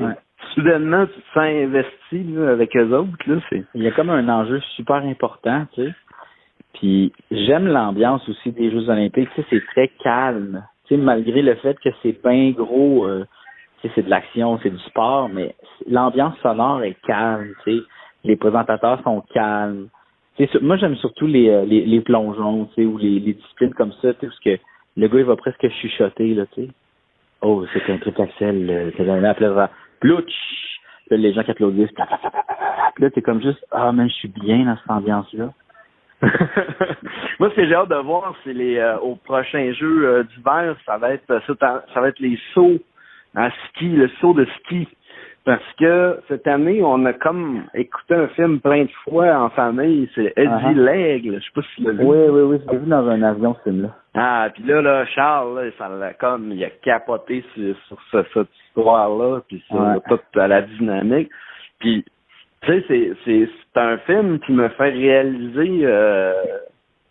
soudainement, tu te sens investi là, avec eux autres. Là, il y a comme un enjeu super important, tu sais. Puis j'aime l'ambiance aussi des Jeux Olympiques. Tu sais, c'est très calme. Tu sais, malgré le fait que c'est bien gros, tu sais, c'est de l'action, c'est du sport, mais l'ambiance sonore est calme. Tu sais, les présentateurs sont calmes. Tu sais, moi j'aime surtout les plongeons, tu sais, ou les disciplines comme ça, tu sais, parce que le gars il va presque chuchoter là, tu sais. Oh, c'est un triple axel, c'est un appel plouch. Là, les gens qui applaudissent, puis là t'es comme juste mais je suis bien dans cette ambiance là. Moi, ce que j'ai hâte de voir, c'est aux prochains Jeux d'hiver, ça va être les sauts en ski, le saut de ski. Parce que cette année, on a comme écouté un film plein de fois en famille, c'est Eddie l'Aigle, je sais pas si tu l'as vu. Oui, j'ai vu dans un avion ce film-là. Puis là, Charles, là, il a capoté sur cette histoire-là, puis sur toute la dynamique. Puis tu sais, c'est un film qui me fait réaliser,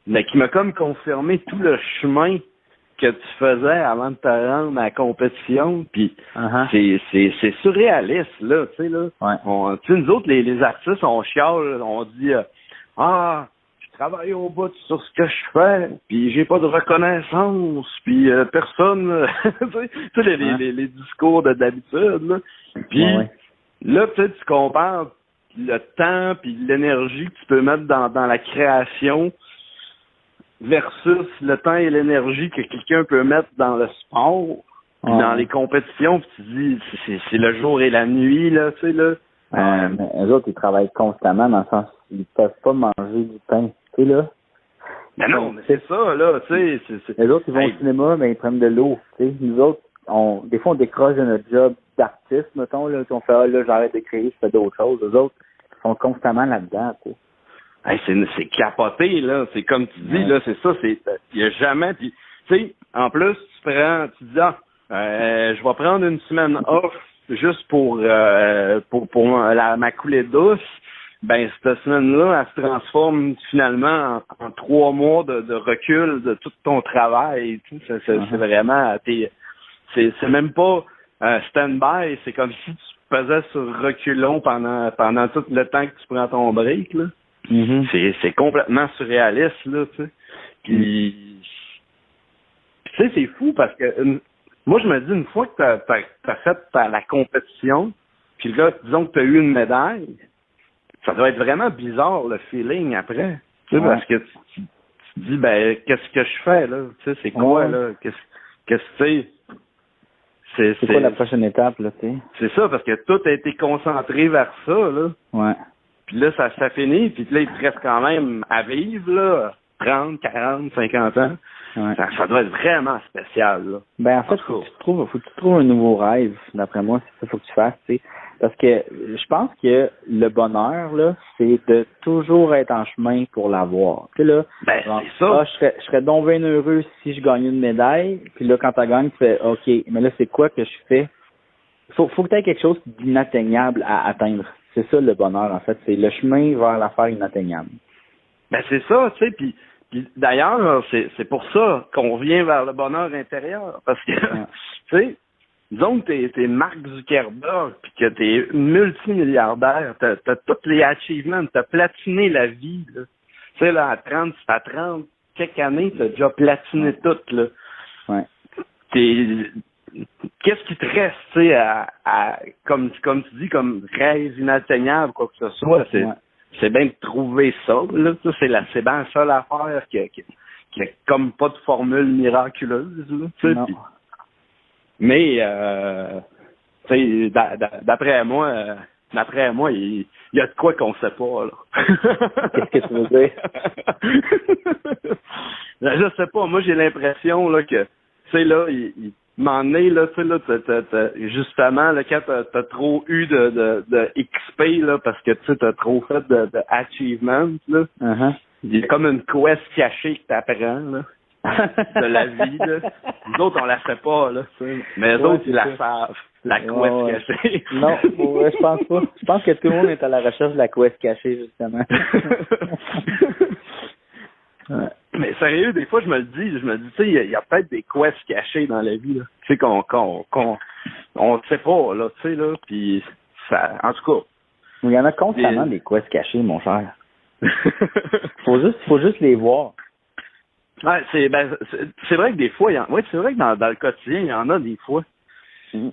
mais qui m'a comme confirmé tout le chemin que tu faisais avant de te rendre à la compétition. Puis c'est surréaliste, là, tu sais, là. Tu sais, nous autres, les artistes, on chiale, on dit je travaille au bout sur ce que je fais, puis j'ai pas de reconnaissance, puis personne, tu sais, les discours d'habitude, là. Puis là, peut-être tu compares le temps puis l'énergie que tu peux mettre dans la création versus le temps et l'énergie que quelqu'un peut mettre dans le sport, dans les compétitions, puis tu dis c'est le jour et la nuit là, tu sais là. Mais eux autres ils travaillent constamment dans le sens ils peuvent pas manger du pain, tu sais là. Mais non, mais c'est ça là, tu sais. Les autres ils vont au cinéma, mais ils prennent de l'eau, tu sais. Nous autres des fois on décroche de notre job d'artiste, mettons là, on fait là j'arrête de créer, je fais d'autres choses. Les autres sont constamment là-dedans, tu sais. Hey, c'est capoté, là. C'est comme tu dis, là, c'est ça, il y a jamais, puis, tu sais, en plus, tu dis, je vais prendre une semaine off juste pour ma coulée douce. Ben, cette semaine-là, elle se transforme finalement en 3 mois de recul de tout ton travail et tout. C'est vraiment, c'est même pas stand-by, c'est comme si tu pesais sur reculons pendant tout le temps que tu prends ton break, là. C'est complètement surréaliste, là, tu sais. Puis, tu sais, c'est fou parce que moi, je me dis, une fois que t'as fait la compétition, puis là, disons que t'as eu une médaille, ça doit être vraiment bizarre, le feeling après. Tu sais, parce que tu te dis, ben, qu'est-ce que je fais, là? Tu sais, c'est quoi, là? Qu'est-ce que tu sais? C'est quoi la prochaine étape, là, tu sais? C'est ça, parce que tout a été concentré vers ça, là. Ouais. Puis là, ça finit, puis là, il te reste quand même à vivre, là, 30, 40, 50 ans. Ouais. Ça doit être vraiment spécial, là. Ben, en fait, faut que tu trouves un nouveau rêve, d'après moi, c'est ça qu'il faut que tu fasses, tu sais. Parce que je pense que le bonheur, là, c'est de toujours être en chemin pour l'avoir. Tu sais, là, ben, genre, c'est ça. Je serais donc bien heureux si je gagnais une médaille, puis là, quand tu gagnes, tu fais, OK, mais là, c'est quoi que je fais? Faut que tu aies quelque chose d'inatteignable à atteindre. C'est ça, le bonheur, en fait. C'est le chemin vers l'affaire inatteignable. Ben, c'est ça, tu sais, puis d'ailleurs, c'est pour ça qu'on vient vers le bonheur intérieur. Parce que, tu sais, disons que t'es Mark Zuckerberg puis que t'es multimilliardaire, t'as tous les achievements, t'as platiné la vie, là. Tu sais, là, à 30 quelques années, t'as déjà platiné tout, là. Ouais. Qu'est-ce qui te reste, tu sais, comme tu dis, comme rêve inatteignable, quoi que ce soit, c'est bien de trouver ça, là. C'est bien la seule affaire qui a comme pas de formule miraculeuse, là, tu sais. Mais, tu sais, d'après moi, il y a de quoi qu'on sait pas, là. Qu'est-ce que tu veux dire? Je sais pas. Moi, j'ai l'impression, là, que, tu sais, là, il m'en est, là, tu sais, là, justement, là, quand t'as trop eu de XP, là, parce que, tu sais, t'as trop fait de achievements, là. Il y a comme une quest cachée que t'apprends, là. De la vie, là. Nous autres, on la sait pas, là. Mais les autres, ils la savent. La quest cachée. Non, je pense pas. Je pense que tout le monde est à la recherche de la quest cachée, justement. Mais sérieux, des fois, je me dis, tu sais, il y a peut-être des quests cachés dans la vie, là. Tu sais, qu'on ne sait pas, là, tu sais, là. Puis, ça, en tout cas. Il y en a constamment des quests cachés, mon cher. Faut juste les voir. Ouais, c'est vrai que des fois, c'est vrai que dans le quotidien, il y en a des fois. Tu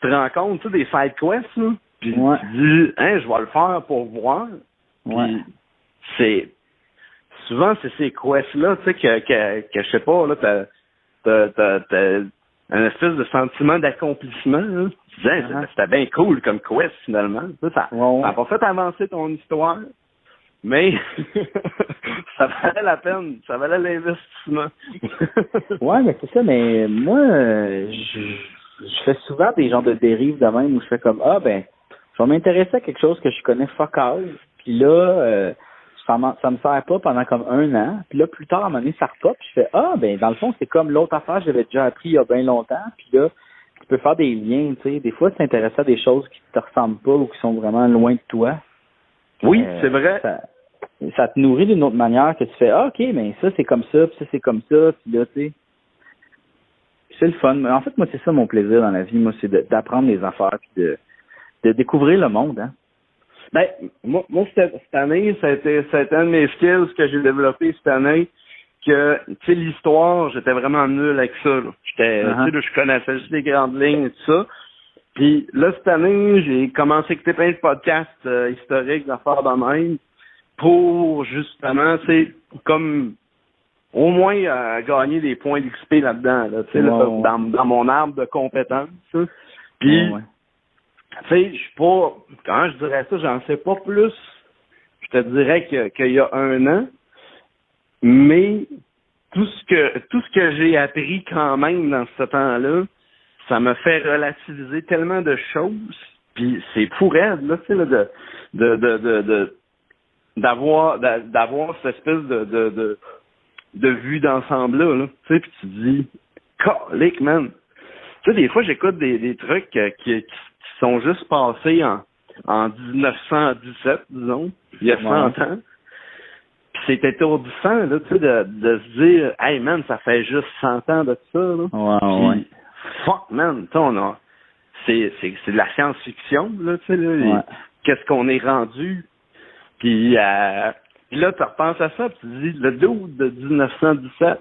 te rends compte, tu sais, des side quests, là, puis tu dis, hein, je vais le faire pour voir. Puis souvent, c'est ces quests-là, tu sais, que je sais pas, là, t'as un espèce de sentiment d'accomplissement, là. Tu disais, c'était bien cool comme quest, finalement. Ça n'a pas fait avancer ton histoire. Mais ça valait la peine, ça valait l'investissement. Ouais, mais c'est ça, mais moi, je fais souvent des genres de dérives de même où je fais comme, je vais m'intéresser à quelque chose que je connais fuck all, puis là, ça me sert pas pendant comme 1 an, puis là, plus tard, à un moment donné, ça repop, puis je fais, dans le fond, c'est comme l'autre affaire que j'avais déjà appris il y a bien longtemps, puis là, tu peux faire des liens, tu sais, des fois, tu t'intéresses à des choses qui te ressemblent pas ou qui sont vraiment loin de toi. Oui, c'est vrai. Ça te nourrit d'une autre manière que tu fais, OK, mais ça, c'est comme ça, puis ça, c'est comme ça, puis là, tu sais. C'est le fun. En fait, moi, c'est ça mon plaisir dans la vie. Moi, c'est d'apprendre les affaires, puis de découvrir le monde, hein. Ben, moi cette année, ça a été un de mes skills que j'ai développé cette année, que, tu sais, l'histoire, j'étais vraiment nul avec ça, là. Tu sais, là, je connaissais juste les grandes lignes et tout ça. Puis là, cette année, j'ai commencé à écouter plein de podcasts historiques, d'affaires de même, pour justement, tu sais, comme au moins gagner des points d'XP là-dedans, là, tu sais, dans mon arbre de compétences. Puis, tu sais, je suis pas, quand je dirais ça, j'en sais pas plus, je te dirais qu'il y a 1 an, mais tout ce que j'ai appris quand même dans ce temps-là, ça me fait relativiser tellement de choses, puis c'est fou raide, là, tu sais, là, d'avoir cette espèce de vue d'ensemble là, tu sais, puis tu te dis, calique, man. Tu sais, des fois, j'écoute des trucs qui sont juste passés en 1917, disons, il y a 100 ans. Puis c'est étourdissant, là, tu sais, de se dire, hey, man, ça fait juste 100 ans de ça, là. Ouais. Fuck, man, tu sais, c'est de la science-fiction, là, tu sais, là. Ouais. Qu'est-ce qu'on est rendu? Puis là, tu repenses à ça, puis tu dis, le dude de 1917,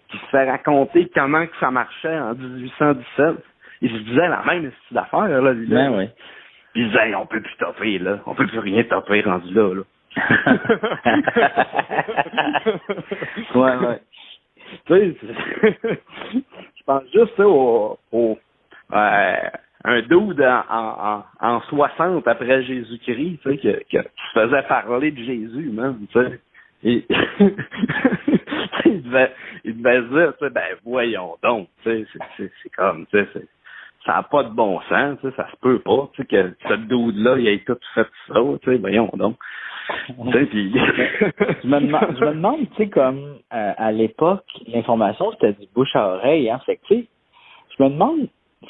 qui se fait raconter comment que ça marchait en 1817, il se disait la même style d'affaires, là, lui, là. Ben oui. Puis il disait, on peut plus topper, là. On peut plus rien topper rendu là, là. Ouais. Tu sais, je pense juste au un dude en 60 après Jésus-Christ, tu sais, qui se faisait parler de Jésus, même, tu sais. Et il devait dire, tu sais, ben voyons donc, tu sais, c'est comme, tu sais, ça n'a pas de bon sens, tu sais, ça se peut pas, tu sais, que ce dude-là, il ait tout fait ça, tu sais, voyons donc. Tu sais, puis... je me demande, tu sais, comme à l'époque, l'information, c'était du bouche à oreille, hein, fait que, tu sais, je me demande,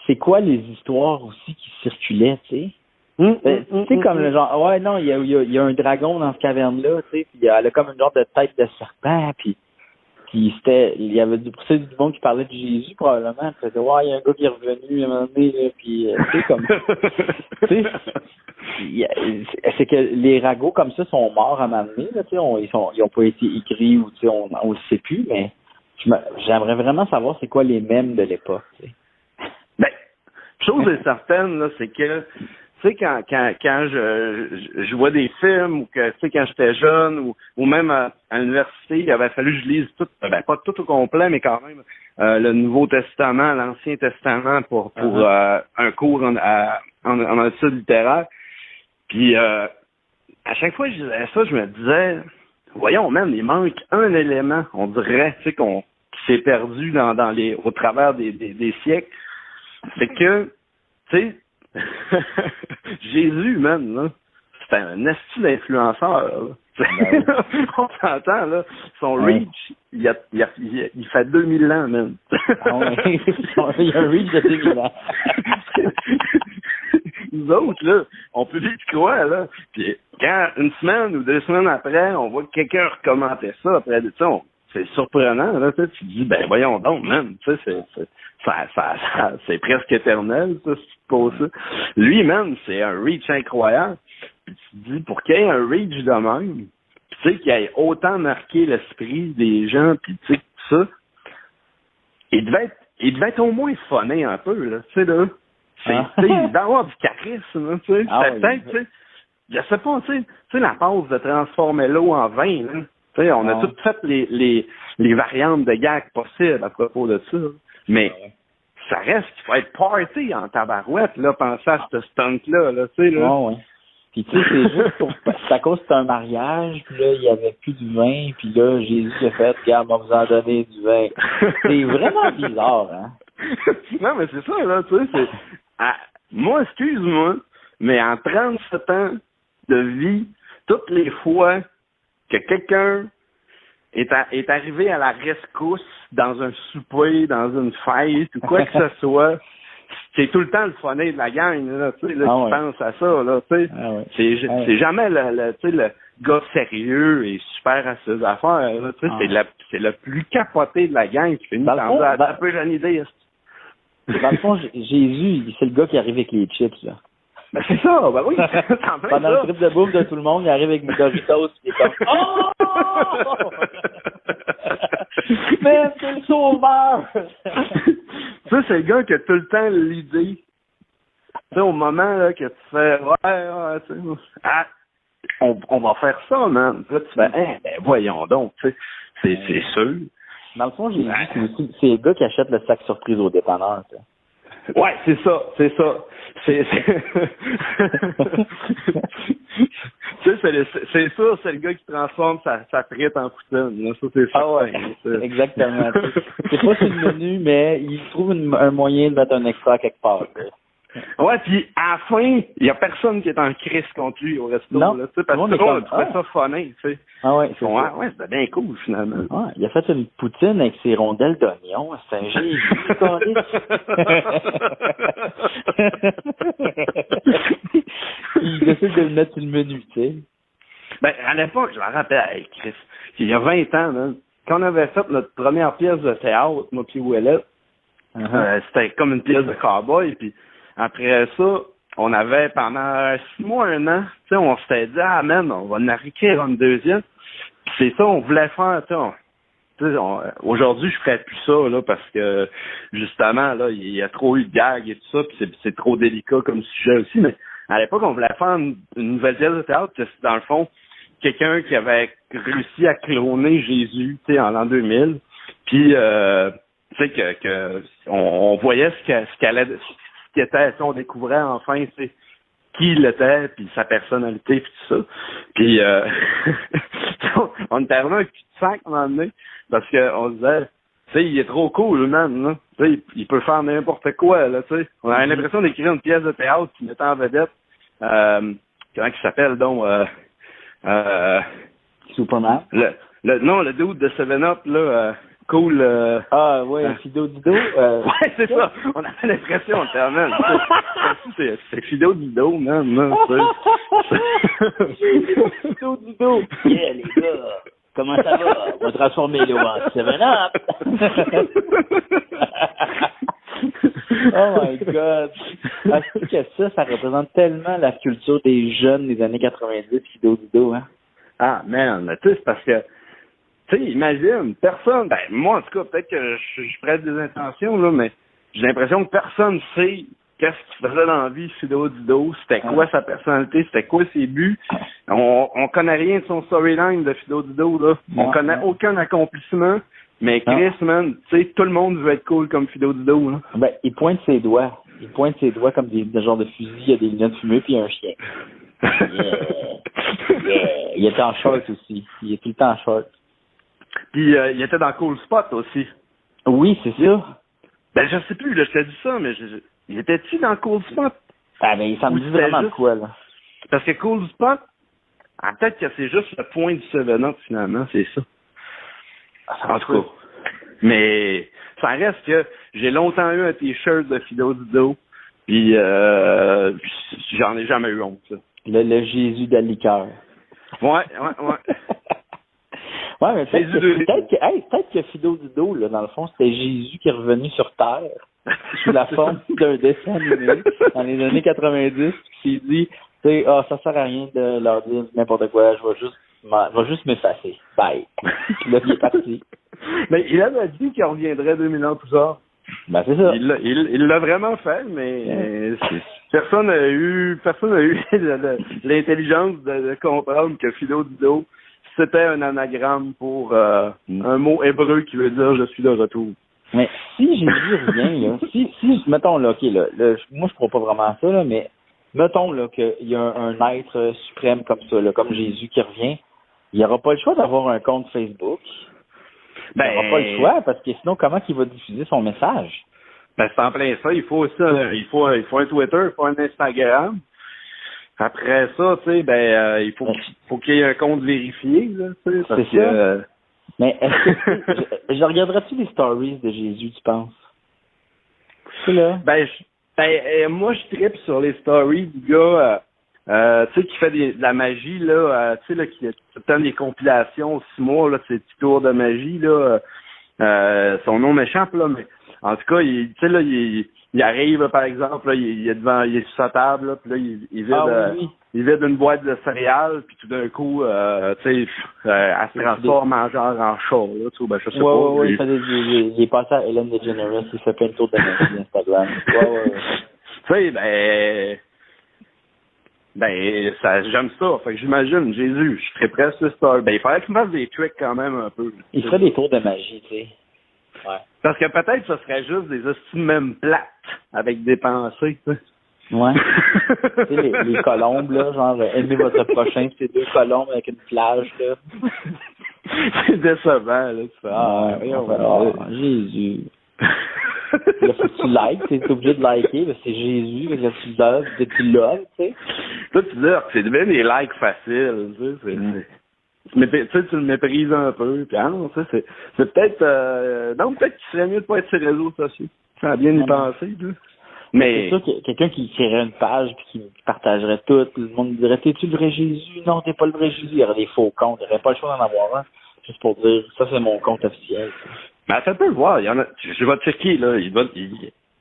c'est quoi les histoires aussi qui circulaient, tu sais? Tu sais, comme le genre, ouais, non, il y a un dragon dans cette caverne-là, tu sais, puis elle a comme une genre de tête de serpent, puis il y avait du monde qui parlait de Jésus, probablement, puis c'était, ouais, il y a un gars qui est revenu à un moment donné, là, puis, tu sais, comme, tu sais, c'est que les ragots comme ça sont morts à un moment donné, là, tu sais, ils ont pas été écrits, ou, tu sais, on le sait plus, mais j'aimerais vraiment savoir c'est quoi les mèmes de l'époque, tu sais. Ben, chose est certaine, là, c'est que, tu sais, quand je vois des films, ou que, tu sais, quand j'étais jeune, ou même à l'université, il avait fallu que je lise tout, ben, pas tout au complet, mais quand même, le Nouveau Testament, l'Ancien Testament pour un cours en études littéraires. Puis, à chaque fois que je disais ça, je me disais, voyons, même, il manque un élément, on dirait, tu sais, qui s'est perdu au travers des siècles. C'est que, tu sais, Jésus, même, là, c'était un esti d'influenceur, là. On s'entend, là. Son reach, il fait 2000 ans, même. Ah ouais. Il y a un reach de 2000 ans. Nous autres, là, on peut vite croire, là. Puis quand, une semaine ou 2 semaines après, on voit que quelqu'un recommentait ça après de ça, c'est surprenant, là, tu te dis, ben voyons donc, man, tu sais, c'est presque éternel, ça, si tu te poses ça. Lui, même, c'est un reach incroyable. Puis tu te dis, pour qu'il y ait un reach de même, tu sais, qu'il ait autant marqué l'esprit des gens, puis tu sais, tout ça, il devait être au moins funné un peu, là, tu sais, là. Il doit avoir du charisme, là, tu sais. Peut-être, tu sais, je sais pas, tu sais, la passe de transformer l'eau en vin, là. Tu sais, on a toutes fait les variantes de gags possibles à propos de ça. Mais ça reste qu'il faut être party en tabarouette, là, penser à ce stunt-là, là, tu sais, là. Ouais. Puis tu sais, c'est juste c'est à cause que c'est un mariage, puis là, il y avait plus de vin, puis là, Jésus a fait, regarde, on va vous en donner du vin. C'est vraiment bizarre, hein? Non, mais c'est ça, là, tu sais, c'est... moi, excuse-moi, mais en 37 ans de vie, toutes les fois que quelqu'un est arrivé à la rescousse dans un souper, dans une fête, ou quoi que ce soit, c'est tout le temps le funné de la gang, là, tu sais, là, qui pense à ça, là, tu sais. C'est jamais tu sais, le gars sérieux et super à ses affaires, là, tu sais, c'est le plus capoté de la gang qui finit par dire, un peu j'en ai idée. Dans le fond, Jésus, c'est le gars qui arrive avec les chips, là. Ben c'est ça, ben oui. Pendant le trip de bouffe de tout le monde, il arrive avec mes Doritos, puis il est comme « Oh! Mais c'est le sauveur! » Ça, c'est le gars qui a tout le temps l'idée. Tu sais, au moment là, que tu fais tu sais, on va faire ça, man. Là, tu fais ben voyons donc, tu sais, c'est sûr. Dans le fond, j'ai dit, c'est le gars qui achète le sac surprise au dépanneur, ça. Ouais, c'est ça. Tu sais, c'est sûr, c'est le gars qui transforme sa frite en poutine. Là. Ça, c'est ça. Ah ouais, exactement. C'est pas sur le menu, mais il trouve un moyen de mettre un extra quelque part. Ouais, puis à la fin, il y a personne qui est en crise contre lui au resto. Non, là, parce que tout le monde trouvait ça funny, tu sais. Ah ouais, c'était bien cool, finalement. Ouais, il a fait une poutine avec ses rondelles d'oignon. C'est un génie, il décide de le mettre sur le menu, tu sais. Ben, à l'époque, je me rappelle, Chris, il y a 20 ans, là, quand on avait fait notre première pièce de théâtre, moi puis Ouellette, c'était comme une pièce de cowboy, puis après ça, on avait pendant 6 mois, 1 an, tu sais, on s'était dit, ah man, on va en écrire une deuxième. Puis c'est ça, on voulait faire, tu sais, aujourd'hui, je ferais plus ça, là, parce que, justement, là, il y a trop eu de gags et tout ça, puis c'est trop délicat comme sujet aussi, mais à l'époque, on voulait faire une nouvelle pièce de théâtre, que c'est, dans le fond, quelqu'un qui avait réussi à cloner Jésus, tu sais, en l'an 2000, puis, tu sais, que on voyait ce qui était, on découvrait enfin, tu sais, qui il était, puis sa personnalité, puis tout ça. Puis on était vraiment un cul-de-sac à un moment donné, parce qu'on se disait, tu sais, il est trop cool, man, là. Tu sais, il peut faire n'importe quoi, là, tu sais. On avait l'impression d'écrire une pièce de théâtre qui mettait en vedette, comment il s'appelle, donc, Superman? Non, le dude de 7-Up, là, cool. Ah, ouais, Fido Dido. Ouais, c'est ça. On avait l'impression, man. C'est Fido Dido, man. Fido Dido. Yeah, les gars. Comment ça va? On va transformer l'eau en 7-Up. Oh my God. Est-ce que ça représente tellement la culture des jeunes des années 90, Fido Dido, hein? Ah, man, tu sais, c'est parce que, tu sais, imagine, personne, ben, moi, en tout cas, peut-être que je prête des intentions, là, mais j'ai l'impression que personne sait qu'est-ce qu'il faisait dans la vie, Fido Dido, c'était quoi sa personnalité, c'était quoi ses buts. On connaît rien de son storyline de Fido Dido, là. On connaît aucun accomplissement, mais Chris, man, tu sais, tout le monde veut être cool comme Fido Dido, là. Ben, il pointe ses doigts. Il pointe ses doigts comme des genres de fusil, il y a des lunettes fumées, puis il y a un chien. Yeah. Il était en short aussi. Il est tout le temps en short. Puis il était dans Cool Spot aussi. Oui, c'est ça. Ben je sais plus, là, je t'ai dit ça, mais il était-tu dans Cool Spot? Ah ben ça me dit vraiment de quoi, là. Parce que Cool Spot, peut-être que c'est juste le point du 7-Up finalement, c'est ça. En tout cas. Mais ça reste que j'ai longtemps eu un t-shirt de Fido Dido, puis j'en ai jamais eu honte, là. Le Jésus de la liqueur. Ouais. Ouais, mais peut-être que Fido Dido, là, dans le fond, c'était Jésus qui est revenu sur Terre sous la forme d'un dessin animé dans les années 90, qui s'est dit, tu sais, ça sert à rien de leur dire n'importe quoi, je vais juste m'effacer. Bye. Puis là, il est parti. Mais il avait dit qu'il reviendrait 2000 ans plus tard. Ben, c'est ça. Il l'a vraiment fait, mais personne n'a eu l'intelligence de comprendre que Fido Dido, c'était un anagramme pour un mot hébreu qui veut dire je suis de retour. Mais si Jésus revient, là, si mettons là, ok, là, moi je crois pas vraiment à ça, là, mais mettons là qu'il y a un être suprême comme ça, là, comme Jésus qui revient, il n'y aura pas le choix d'avoir un compte Facebook. Il n'aura pas le choix, parce que sinon, comment il va diffuser son message? Ben, c'est en plein ça. Il faut ça. Il faut un Twitter, il faut un Instagram. Après ça, tu sais, ben, il faut qu'il y ait un compte vérifié, là, tu sais, parce c'est que... Ça. Mais est-ce que je regarderais-tu les stories de Jésus, tu penses? C'est là. Moi, je trippe sur les stories du gars, tu sais, qui fait de la magie, là, tu sais, là, qui a tout le temps des compilations, 6 mois, là, ces petits tours de magie, là, son nom m'échappe, là, mais en tout cas, tu sais, là, il arrive, par exemple, là, il est sur sa table, là, puis là, il vide une boîte de céréales, puis tout d'un coup, tu sais, elle se transforme en genre en chat, là, tu sais, ben, je sais pas. Ouais, il est passé à Ellen DeGeneres, il fait plein de tours de magie Instagram. Ouais. Tu sais, j'aime ça. Fait que j'imagine, Jésus, je serais presque ce story. Ben, il fallait qu'il fasse des tricks quand même un peu. Il ferait des tours de magie, tu sais. Ouais. Parce que peut-être ce serait juste des hosties même plates avec des pensées, tu sais. Ouais. Tu sais, les colombes, là, genre, aimez votre prochain, c'est 2 colombes avec une plage, là. C'est décevant, là. Tu fais, Jésus. Là, faut que tu likes, t'es obligé de liker, là, c'est Jésus, là, tu loves, tu loves, tu sais. Toi, tu dis, c'est devenu des likes faciles, tu sais, tu le méprises un peu, puis non, tu sais, c'est peut-être, non, peut-être qu'il serait mieux de pas être sur les réseaux sociaux. Ça a bien y penser, là. Mais. C'est sûr que quelqu'un qui créerait une page, puis qui partagerait tout, puis le monde dirait, t'es-tu le vrai Jésus? Non, t'es pas le vrai Jésus. Il y aurait des faux comptes, il n'y aurait pas le choix d'en avoir un, juste pour dire, ça c'est mon compte officiel. Ben, ça peut le voir. Il y en a, je vais checker, là.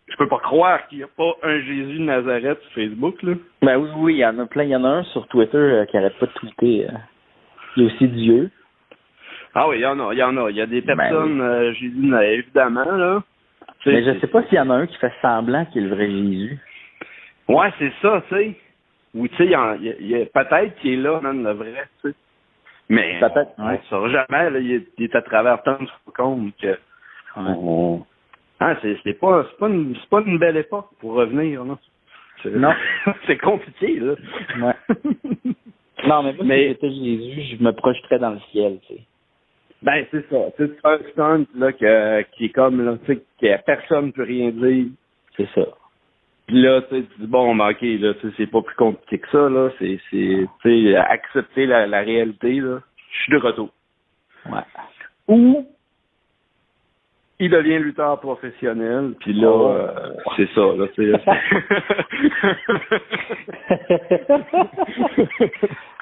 je peux pas croire qu'il n'y a pas un Jésus de Nazareth sur Facebook, là. Ben oui, il y en a plein. Il y en a un sur Twitter qui arrête pas de tweeter. Il y a aussi Dieu. Ah oui, il y en a. Il y a des personnes, Jésus, évidemment, là. Mais je sais pas s'il y en a un qui fait semblant qu'il est le vrai Jésus. Ouais, c'est ça, tu sais. Ou tu sais, il y a peut-être qu'il est là, même le vrai, tu sais. Mais peut-être, on ne saura jamais, là, il est à travers tant de comptes que c'est pas une belle époque pour revenir, là. Non. C'est compliqué, là. Ouais. Non, mais moi, si j'étais Jésus, je me projeterais dans le ciel, tu sais. Ben, c'est ça. C'est un stunt, là, qui est comme, là, tu sais, que personne ne peut rien dire. C'est ça. Puis là, tu dis, bon, ben, OK, là, tu sais, c'est pas plus compliqué que ça, là. Tu sais, accepter la réalité, là. Je suis de retour. Ouais. Ou, il devient lutteur professionnel, puis là, c'est ça, là, tu sais.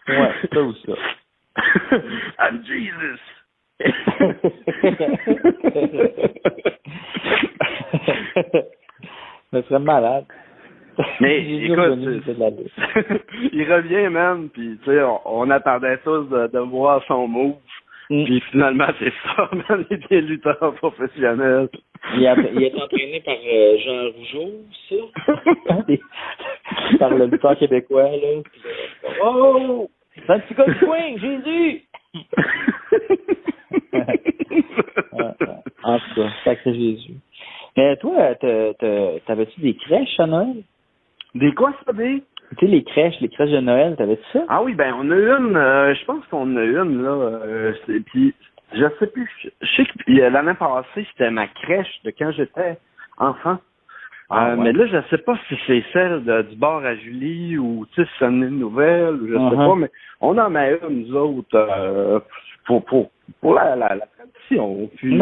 Ouais, ça ou ça. I'm Jesus! Ça serait malade. Mais écoute, il revient même, puis tu sais, on attendait tous de voir son move, puis finalement c'est ça, man, il est lutteur professionnel. Il est entraîné par Jean Rougeau, ça? Par le lutteur québécois, là. Oh! C'est un petit gars de swing, Jésus! En tout cas, sacré Jésus. Mais toi, t'avais-tu des crèches à Noël? Des quoi, ça, des? Tu sais, les crèches de Noël, t'avais-tu ça? Ah oui, ben, on a une, je pense qu'on a une, là, puis, je sais plus, je sais que l'année passée, c'était ma crèche de quand j'étais enfant. Mais là, je sais pas si c'est celle du bar à Julie ou, tu sais, si c'est une nouvelle, ou je sais pas, mais on en met une, nous autres, pour la tradition, puis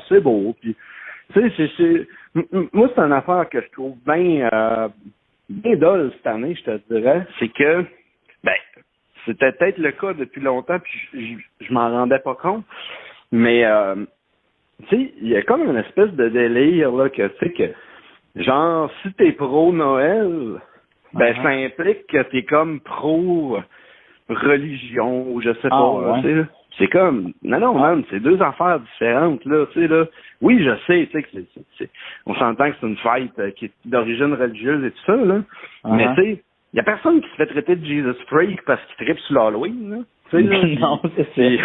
c'est beau, puis, tu sais, moi, c'est une affaire que je trouve bien drôle cette année, je te dirais, c'est que, ben, c'était peut-être le cas depuis longtemps, puis je m'en rendais pas compte, mais, tu sais, il y a comme une espèce de délire, là, que, tu sais, que, genre, si t'es pro-Noël, ben, ça implique que t'es comme pro-religion, ou je sais pas, tu sais. C'est comme, non, man, c'est deux affaires différentes, là, tu sais, là. Oui, je sais, tu sais, que on s'entend que c'est une fête qui est d'origine religieuse et tout ça, là. Mais, tu sais, y a personne qui se fait traiter de Jesus Freak parce qu'il tripe sur l'Halloween, là. Tu sais, là. Non, c'est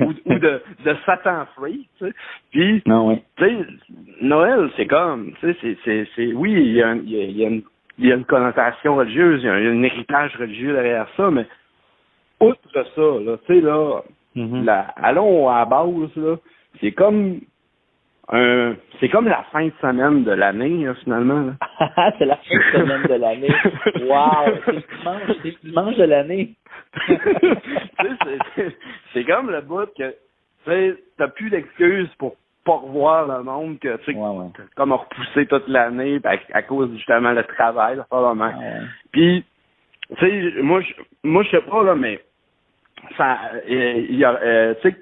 ou de Satan Freak, tu sais. Puis, tu sais, Noël, c'est comme, tu sais, c'est, oui, il y a une connotation religieuse, il y a un héritage religieux derrière ça, mais, outre ça, là, tu sais, là, allons à la base, là, c'est comme la fin de semaine de l'année, là, finalement. Là. C'est la fin de semaine de l'année. Wow! C'est le dimanche de l'année. c'est comme le bout que, tu sais, t'as plus d'excuses pour pas revoir le monde, que, tu sais, comme repoussé toute l'année, à cause, justement, le travail, là, probablement. Puis, tu sais, moi, je sais pas, là, mais ça, il y a, tu sais,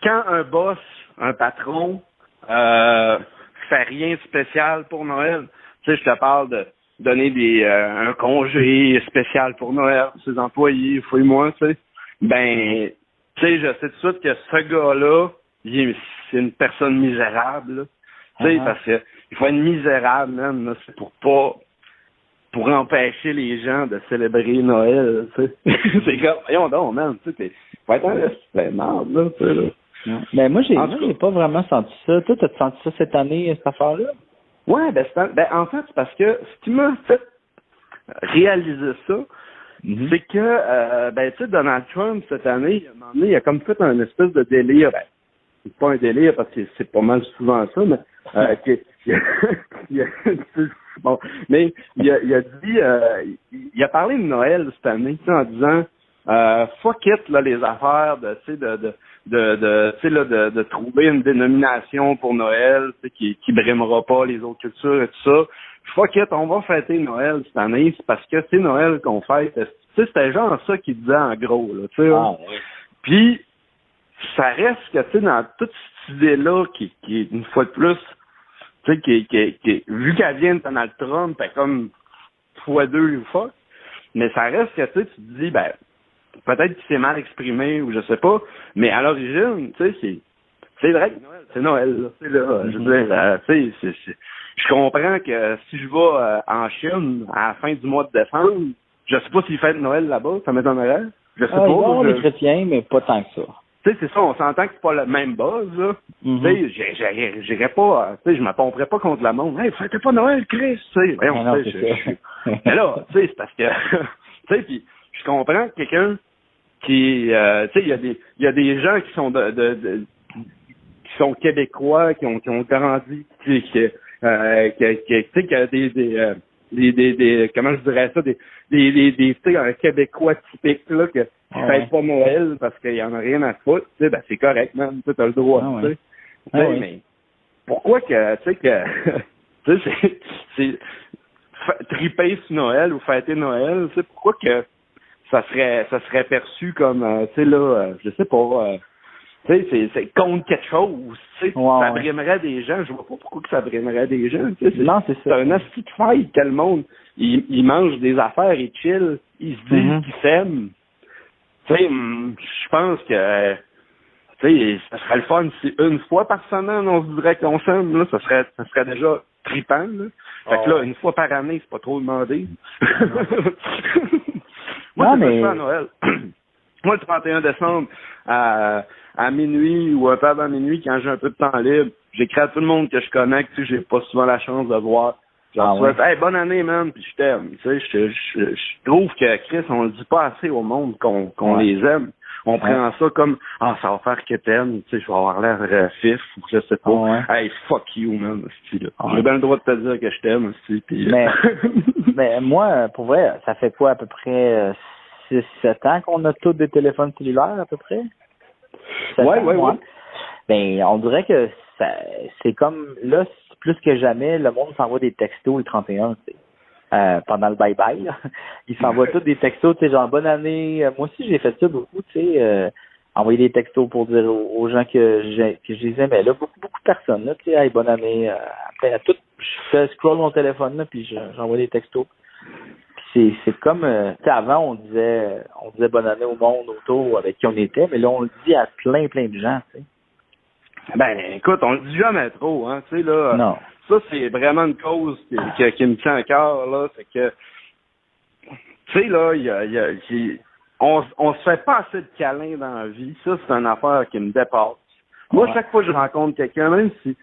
quand un boss, un patron, fait rien de spécial pour Noël, tu sais, je te parle de donner un congé spécial pour Noël pour ses employés, fouille-moi, tu sais, ben, tu sais, je sais tout de suite que ce gars-là, c'est une personne misérable, là. Tu sais, parce que il faut être misérable, même, là, c'est pour empêcher les gens de célébrer Noël, tu sais. C'est comme, voyons donc, man, tu sais, faut être un espèce de merde, là, tu sais, là. Mais moi, j'ai pas vraiment senti ça. Toi, t'as senti ça cette année, cette affaire-là? Ouais, en fait, c'est parce que ce qui m'a fait réaliser ça, c'est que, tu sais, Donald Trump, cette année, à un moment donné, il a comme fait un espèce de délire, c'est pas un délire parce que c'est pas mal souvent ça, mais, bon, mais il a dit, il a parlé de Noël cette année, tu sais, en disant, fuck it, là, les affaires de, tu sais, de trouver une dénomination pour Noël, tu sais, qui brimera pas les autres cultures et tout ça. Fuck it, on va fêter Noël cette année, c'est parce que c'est Noël qu'on fête. Tu sais, c'était genre ça qu'il disait en gros, là, tu sais. Puis, ça reste que, tu sais, dans toute cette idée-là qui est, une fois de plus, tu sais, vu qu'elle vient de Donald Trump, t'es comme x2 ou fuck. Mais ça reste que, tu te dis, ben, peut-être qu'il s'est mal exprimé ou je sais pas, mais à l'origine, tu sais, c'est vrai que c'est Noël, là. Tu sais, là, je veux dire, tu sais, je comprends que si je vais en Chine à la fin du mois de décembre, je sais pas s'ils fêtent Noël là-bas, ça m'étonnerait. Je sais pas. Non, les chrétiens, mais pas tant que ça. Tu sais, c'est ça, on s'entend que c'est pas le même buzz, là. Tu sais, j'irais pas, tu sais, je m'appomperais pas contre la monde. Hey, fêtez pas Noël, Chris, tu sais. Mais là, tu sais, c'est parce que, tu sais, puis je comprends que quelqu'un qui, tu sais, il y a des gens qui sont qui sont québécois, qui ont grandi, tu sais, qui a des comment je dirais ça, des tu sais, un Québécois typique, là, qui fête pas Noël parce qu'il y en a rien à foutre, tu sais, ben, c'est correct, man, tu as le droit, tu sais. Mais pourquoi que, tu sais, que, tu sais, c'est triper sur Noël ou fêter Noël, tu sais, pourquoi que ça serait perçu comme, tu sais, là, je sais pas, tu sais, c'est contre quelque chose, tu sais, ça brimerait des gens, je vois pas pourquoi que ça brimerait des gens, tu sais. Non, c'est ça. C'est un asti de fête que le monde, il mange des affaires, il chill, ils se disent qu'ils s'aiment. Tu sais, je pense que, tu sais, ça serait le fun si une fois par semaine on se dirait qu'on s'aime, là, ça serait déjà trippant, là. Fait que là, une fois par année, c'est pas trop demandé. Moi, c'est ça à Noël. Moi, le 31 décembre, à minuit ou un peu avant minuit, quand j'ai un peu de temps libre, j'écris à tout le monde que je connais, que tu sais, j'ai pas souvent la chance de voir. Genre, hey, bonne année, man, puis je t'aime. Tu sais, je trouve que Chris, on le dit pas assez au monde qu'on les aime. On prend ça comme, ça va faire que t'aimes, tu sais, je vais avoir l'air fif, ou je sais pas. Hey, fuck you, man, là. J'ai bien le droit de te dire que je t'aime, puis. Mais moi, pour vrai, ça fait quoi, à peu près 6-7 ans qu'on a tous des téléphones cellulaires, à peu près? Ouais. Ben, on dirait que c'est comme, là, plus que jamais, le monde s'envoie des textos le 31, tu sais. Pendant le bye-bye, ils s'envoient tous des textos, tu sais, genre, bonne année. Moi aussi, j'ai fait ça beaucoup, tu sais, envoyer des textos pour dire aux gens que je les aimais. Là, beaucoup de personnes, là, tu sais, hey, bonne année. Après, à tout, je fais scroll mon téléphone, là, puis j'envoie des textos. Puis c'est comme, tu sais, avant, on disait bonne année au monde autour avec qui on était, mais là, on le dit à plein de gens, tu sais. Ben, écoute, on le dit jamais trop, hein, tu sais, là. Non. Ça, c'est vraiment une cause qui me tient à cœur, là. C'est que, tu sais, là, on se fait pas assez de câlins dans la vie. Ça, c'est une affaire qui me dépasse. Moi, chaque fois que je rencontre quelqu'un, même si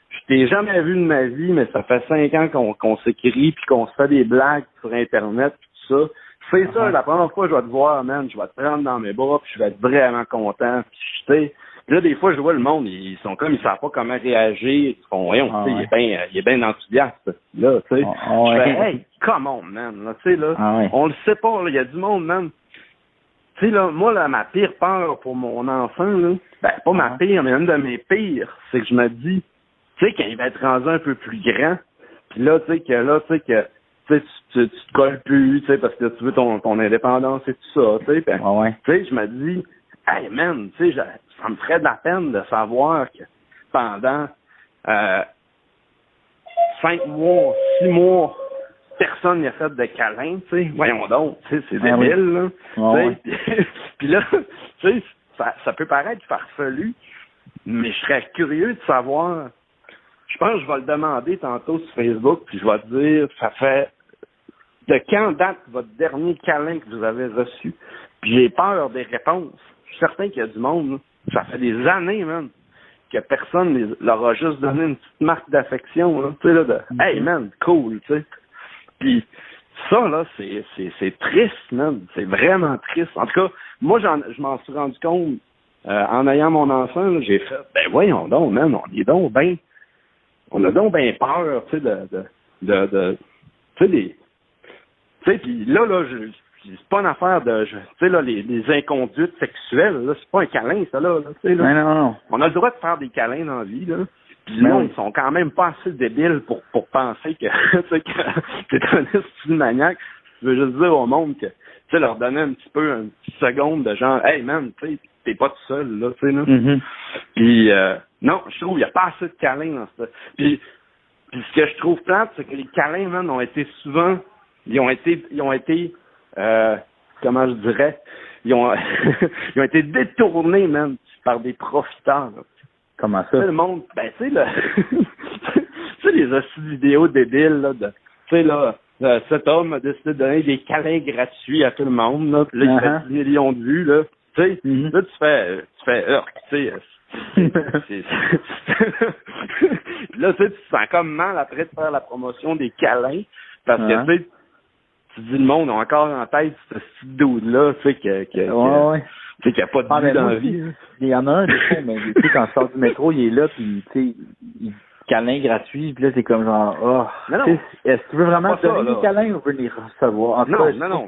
je t'ai jamais vu de ma vie, mais ça fait 5 ans qu'on s'écrit puis qu'on se fait des blagues sur Internet pis tout ça. C'est ça, la première fois que je vais te voir, man, je vais te prendre dans mes bras puis je vais être vraiment content. Puis, tu sais, là, des fois, je vois le monde, ils sont comme, ils savent pas comment réagir. Ils font, voyons, tu sais, il est bien enthousiaste. Là, tu sais. Je fais, hey, come on, man. Là, tu sais, là, on le sait pas, là, il y a du monde, man. Tu sais, là, moi, là, ma pire peur pour mon enfant, là, ben, pas ma pire, mais une de mes pires, c'est que je me dis, tu sais, quand il va être rendu un peu plus grand, puis là, tu sais, tu te colles plus, tu sais, parce que tu veux ton indépendance et tout ça, tu sais. Tu sais, je me dis, hey, man, tu sais, ça me ferait de la peine de savoir que pendant 5 mois, 6 mois, personne n'a fait de câlin, tu sais. Voyons donc, tu sais, c'est débile, là. Puis là, tu sais, ça peut paraître farfelu, mais je serais curieux de savoir. Je pense que je vais le demander tantôt sur Facebook, puis je vais te dire, ça fait de quand date votre dernier câlin que vous avez reçu? Puis j'ai peur des réponses. Je suis certain qu'il y a du monde, là. Ça fait des années, man, que personne leur a juste donné une petite marque d'affection, là. Tu sais, là, de hey, man, cool, tu sais. Puis ça, là, c'est triste, man. C'est vraiment triste. En tout cas, moi, je m'en suis rendu compte en ayant mon enfant, là, j'ai fait, ben voyons donc, man, on a donc bien peur, tu sais, tu sais, puis là, c'est pas une affaire tu sais, là, les inconduites sexuelles, là, c'est pas un câlin, ça, là, tu sais, là. Non. On a le droit de faire des câlins dans la vie, là. Puis le monde, ils sont quand même pas assez débiles pour penser que, tu sais, que t'es un style maniaque. Je veux juste dire au monde que, tu sais, leur donner un petit peu, une petite seconde de genre, hey, man, tu sais, t'es pas tout seul, là, tu sais, là. Puis, non, je trouve qu'il n'y a pas assez de câlins dans ça. Puis, Puis ce que je trouve plate, c'est que les câlins, man, ont été souvent, ils ont été, comment je dirais, ils ont été détournés, man, par des profiteurs. Là. Comment ça? Le monde, ben, tu sais, là, tu sais, les hosties de vidéos débiles, là, tu sais, là, cet homme a décidé de donner des câlins gratuits à tout le monde, là, puis là, il fait 10 millions de vues, là, tu sais, là, tu fais tu sais, là, tu sais, tu te sens comme mal après de faire la promotion des câlins, parce que, tu sais, tu dis, le monde a encore en tête ce petit dude-là, tu sais, qu'il n'y a pas de but dans la vie. Il y en a un, des fois, mais tu sais, quand je sors du métro, il est là, puis tu sais, il câlin gratuit, puis là, c'est comme genre, est-ce que tu veux vraiment te donner des câlins ou veux les recevoir? En tout cas, non,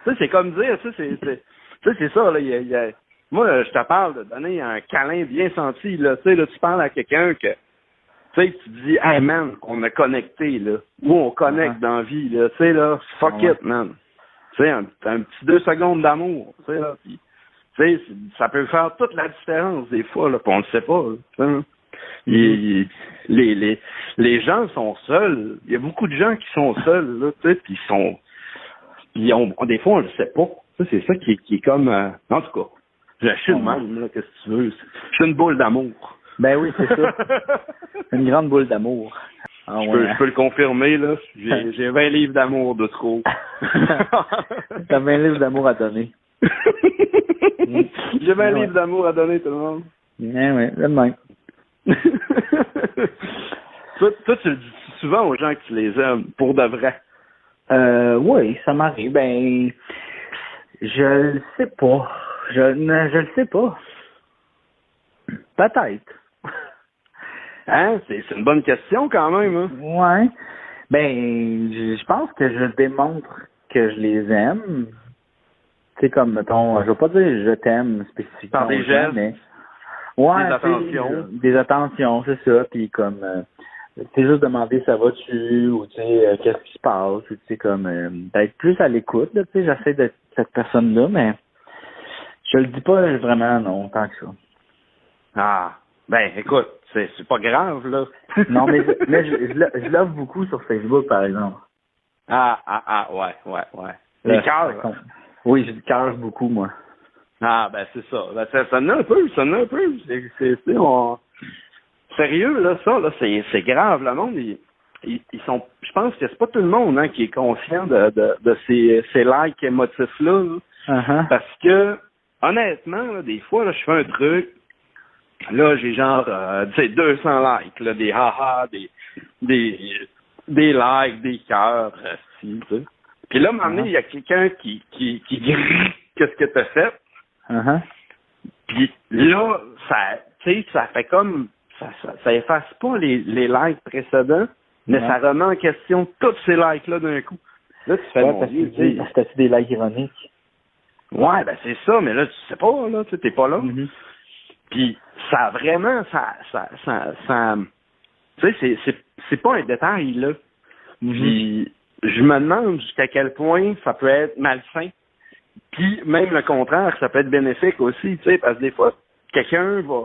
ça, c'est comme dire, c'est ça, là, moi, je te parle de donner un câlin bien senti, là, tu sais, là, tu parles à quelqu'un que, tu sais, tu dis, hey man, on a connecté, là, ou on connecte dans la vie, là, tu sais, là, fuck it, man. Tu sais, un petit 2 secondes d'amour, tu sais, là, pis, tu sais, ça peut faire toute la différence, des fois, là, pis on le sait pas, là, les gens sont seuls, il y a beaucoup de gens qui sont seuls, là, tu sais, pis des fois, on le sait pas, ça, c'est ça qui est comme, en tout cas, je suis le même, là, qu'est-ce que tu veux, je suis une boule d'amour. Ben oui, c'est ça. Une grande boule d'amour. Ah, je peux le confirmer, là. J'ai 20 livres d'amour de trop. T'as 20 livres d'amour à donner. J'ai 20 livres d'amour à donner, tout le monde. Oui, c'est le même. Toi, tu le dis souvent aux gens que tu les aimes, pour de vrai. Oui, ça m'arrive. Ben, je le sais pas. Je le sais pas. Peut-être. Hein? C'est une bonne question quand même, hein? Ouais. Ben, je pense que je démontre que je les aime. Tu sais, comme, mettons, je vais pas dire je t'aime spécifiquement. Par des gestes. Mais... Ouais, des attentions. Des attentions, c'est ça. Puis comme, tu juste demander ça va-tu, ou tu sais, qu'est-ce qui se passe, ou tu sais, comme, d'être plus à l'écoute, là, tu sais, j'essaie d'être cette personne-là, mais je le dis pas vraiment, non, tant que ça. Ah, ben, écoute, c'est pas grave, là. Non, mais je l'offre beaucoup sur Facebook, par exemple. Ouais. Les cœurs. Oui, je cœur beaucoup, moi. Ah, ben, c'est ça. Ben, ça en a un peu. Sérieux, là, ça, là, c'est grave. Le monde, ils sont, je pense que c'est pas tout le monde, hein, qui est conscient de ces likes émotifs-là, là. Uh-huh. Parce que, honnêtement, là, des fois, là, je fais un truc, là, j'ai genre, tu sais, 200 likes, là, des haha, des likes, des cœurs, tu sais. Puis là, à un moment donné, il y a quelqu'un qui grille qu'est-ce que t'as fait. Uh-huh. Puis là, tu sais, ça fait comme, ça efface pas les likes précédents, mais ça remet en question tous ces likes-là d'un coup. Là, tu fais, mon Dieu, tu sais. C'était des likes ironiques. Ouais, ben c'est ça, mais là, tu sais pas, là, tu sais, t'es pas là. Mm-hmm. Puis ça vraiment, tu sais, c'est pas un détail, là. Mm-hmm. Puis je me demande jusqu'à quel point ça peut être malsain. Puis même le contraire, ça peut être bénéfique aussi, tu sais, parce que des fois, quelqu'un va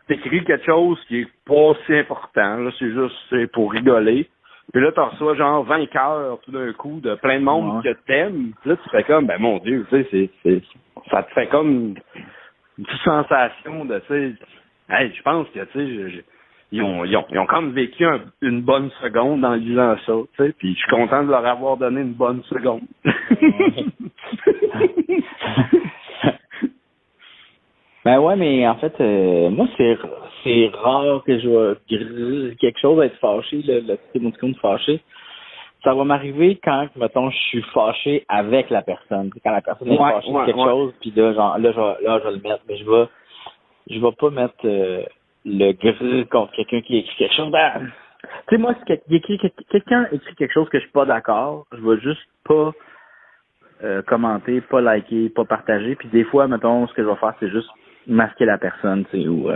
t'écrire quelque chose qui est pas si important, là, c'est juste pour rigoler. Puis là, tu reçois genre 20 cœurs tout d'un coup de plein de monde que t'aimes. Puis là, tu fais comme, ben mon Dieu, tu sais, ça te fait comme une petite sensation de, tu sais, hey, je pense que, tu sais, ils ont comme vécu une bonne seconde en lisant ça, tu sais, puis je suis content de leur avoir donné une bonne seconde. Ben ouais, mais en fait, moi, c'est rare que je vois quelque chose être fâché, le émoticône fâché. Ça va m'arriver quand, mettons, je suis fâché avec la personne. Quand la personne est fâchée de quelque chose, puis là, genre, là, je vais le mettre, mais je vais pas mettre le grrr contre quelqu'un qui écrit quelque chose. Ben, tu sais, moi, si quelqu'un écrit quelque chose que je suis pas d'accord, je vais juste pas commenter, pas liker, pas partager. Puis des fois, mettons, ce que je vais faire, c'est juste masquer la personne, tu sais, ou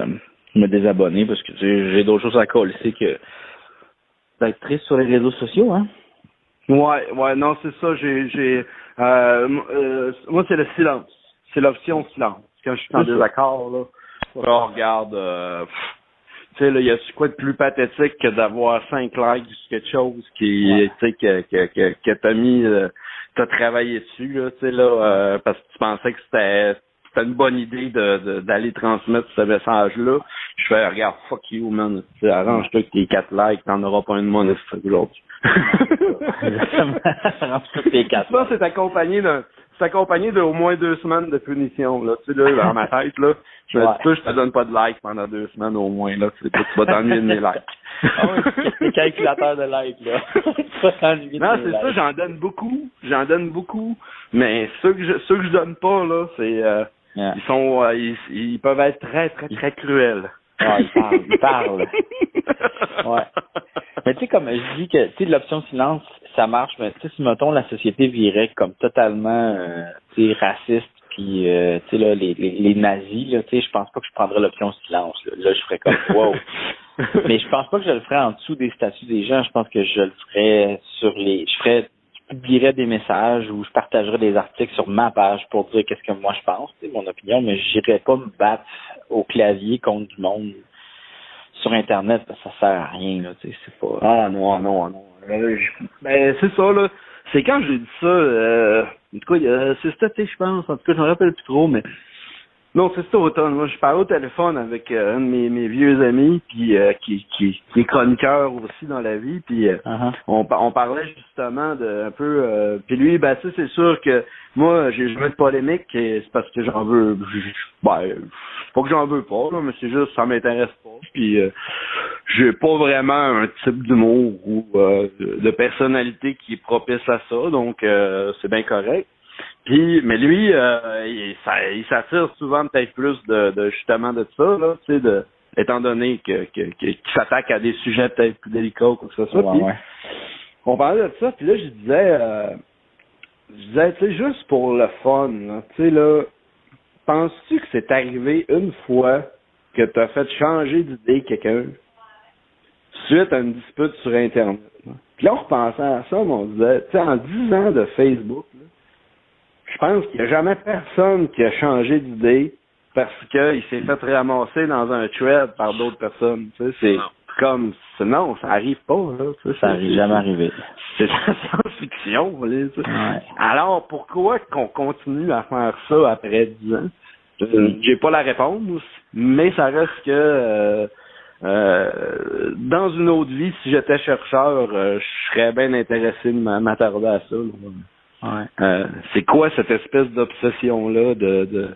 me désabonner, parce que j'ai d'autres choses à coller, c'est que d'être triste sur les réseaux sociaux, hein. Ouais, non, c'est ça, moi, c'est le silence. C'est l'option silence. Quand je suis en désaccord, là, regarde, tu sais, là, il y a quoi de plus pathétique que d'avoir 5 likes sur quelque chose qui, tu sais, que t'as mis, t'as travaillé dessus, là, tu sais, là, parce que tu pensais que c'était une bonne idée d'aller transmettre ce message-là. Je fais, regarde, fuck you, man. Tu sais, arrange-toi avec tes 4 likes, t'en auras pas une monnaie aujourd'hui. Arrange-toi avec tes 4 Ça, c'est accompagné d'au moins 2 semaines de punition, là. Tu sais, là, dans ma tête, là, je me dis, toi, je te donne pas de likes pendant 2 semaines au moins, là. Tu vas t'ennuyer de mes likes. Ah oui, c'est calculateur de likes, là. Tu vas t'ennuyer de non, mes c'est likes. ça, j'en donne beaucoup. Mais ceux que je donne pas, là, c'est, ils sont, ils peuvent être très, très, très cruels. Ouais, ils parlent. Ouais. Mais tu sais, comme je dis que, tu sais, l'option silence, ça marche, mais tu sais, si, mettons, la société virait comme totalement, tu sais, raciste, puis, tu sais, là, les nazis, là, tu sais, je pense pas que je prendrais l'option silence, là. Là, je ferais comme, wow. Mais je pense pas que je le ferais en dessous des statuts des gens. Je pense que je le ferais je publierais des messages ou je partagerais des articles sur ma page pour dire qu'est-ce que moi je pense, c'est mon opinion, mais j'irais pas me battre au clavier contre du monde sur Internet parce que ça sert à rien, là, tu sais, c'est pas... Ah, non. Ben, c'est ça, là. C'est quand j'ai dit ça, en tout cas, c'est cet été, je pense. En tout cas, je me rappelle plus trop, mais... Non, c'est cet automne. Moi, je parlais au téléphone avec un de mes vieux amis, puis qui est chroniqueur aussi dans la vie, puis on parlait justement de un peu... puis lui, ben ça, c'est sûr que moi, j'ai jamais de polémique, et c'est parce que j'en veux... Ben, pas que j'en veux pas, là, mais c'est juste ça m'intéresse pas. Puis j'ai pas vraiment un type d'humour ou de personnalité qui est propice à ça, donc c'est bien correct. Puis, mais lui, il s'attire souvent peut-être plus de justement de ça, là, tu sais, étant donné qu'il s'attaque à des sujets peut-être plus délicats ou quoi que ce soit. Ouais, ouais. On parlait de ça, puis là, je disais, tu sais, juste pour le fun, tu sais, là, penses-tu que c'est arrivé une fois que tu as fait changer d'idée quelqu'un suite à une dispute sur Internet? Là? Puis là, on repensait à ça, mais on disait, tu sais, en 10 ans de Facebook, là, je pense qu'il n'y a jamais personne qui a changé d'idée parce qu'il s'est fait ramasser dans un thread par d'autres personnes. Tu sais, c'est comme, non, ça arrive pas, là. Tu sais, ça n'arrive jamais arrivé. C'est la science-fiction, tu sais. Ouais. Alors, pourquoi qu'on continue à faire ça après 10 ans? J'ai pas la réponse, mais ça reste que dans une autre vie, si j'étais chercheur, je serais bien intéressé de m'attarder à ça, là. Ouais. C'est quoi cette espèce d'obsession-là de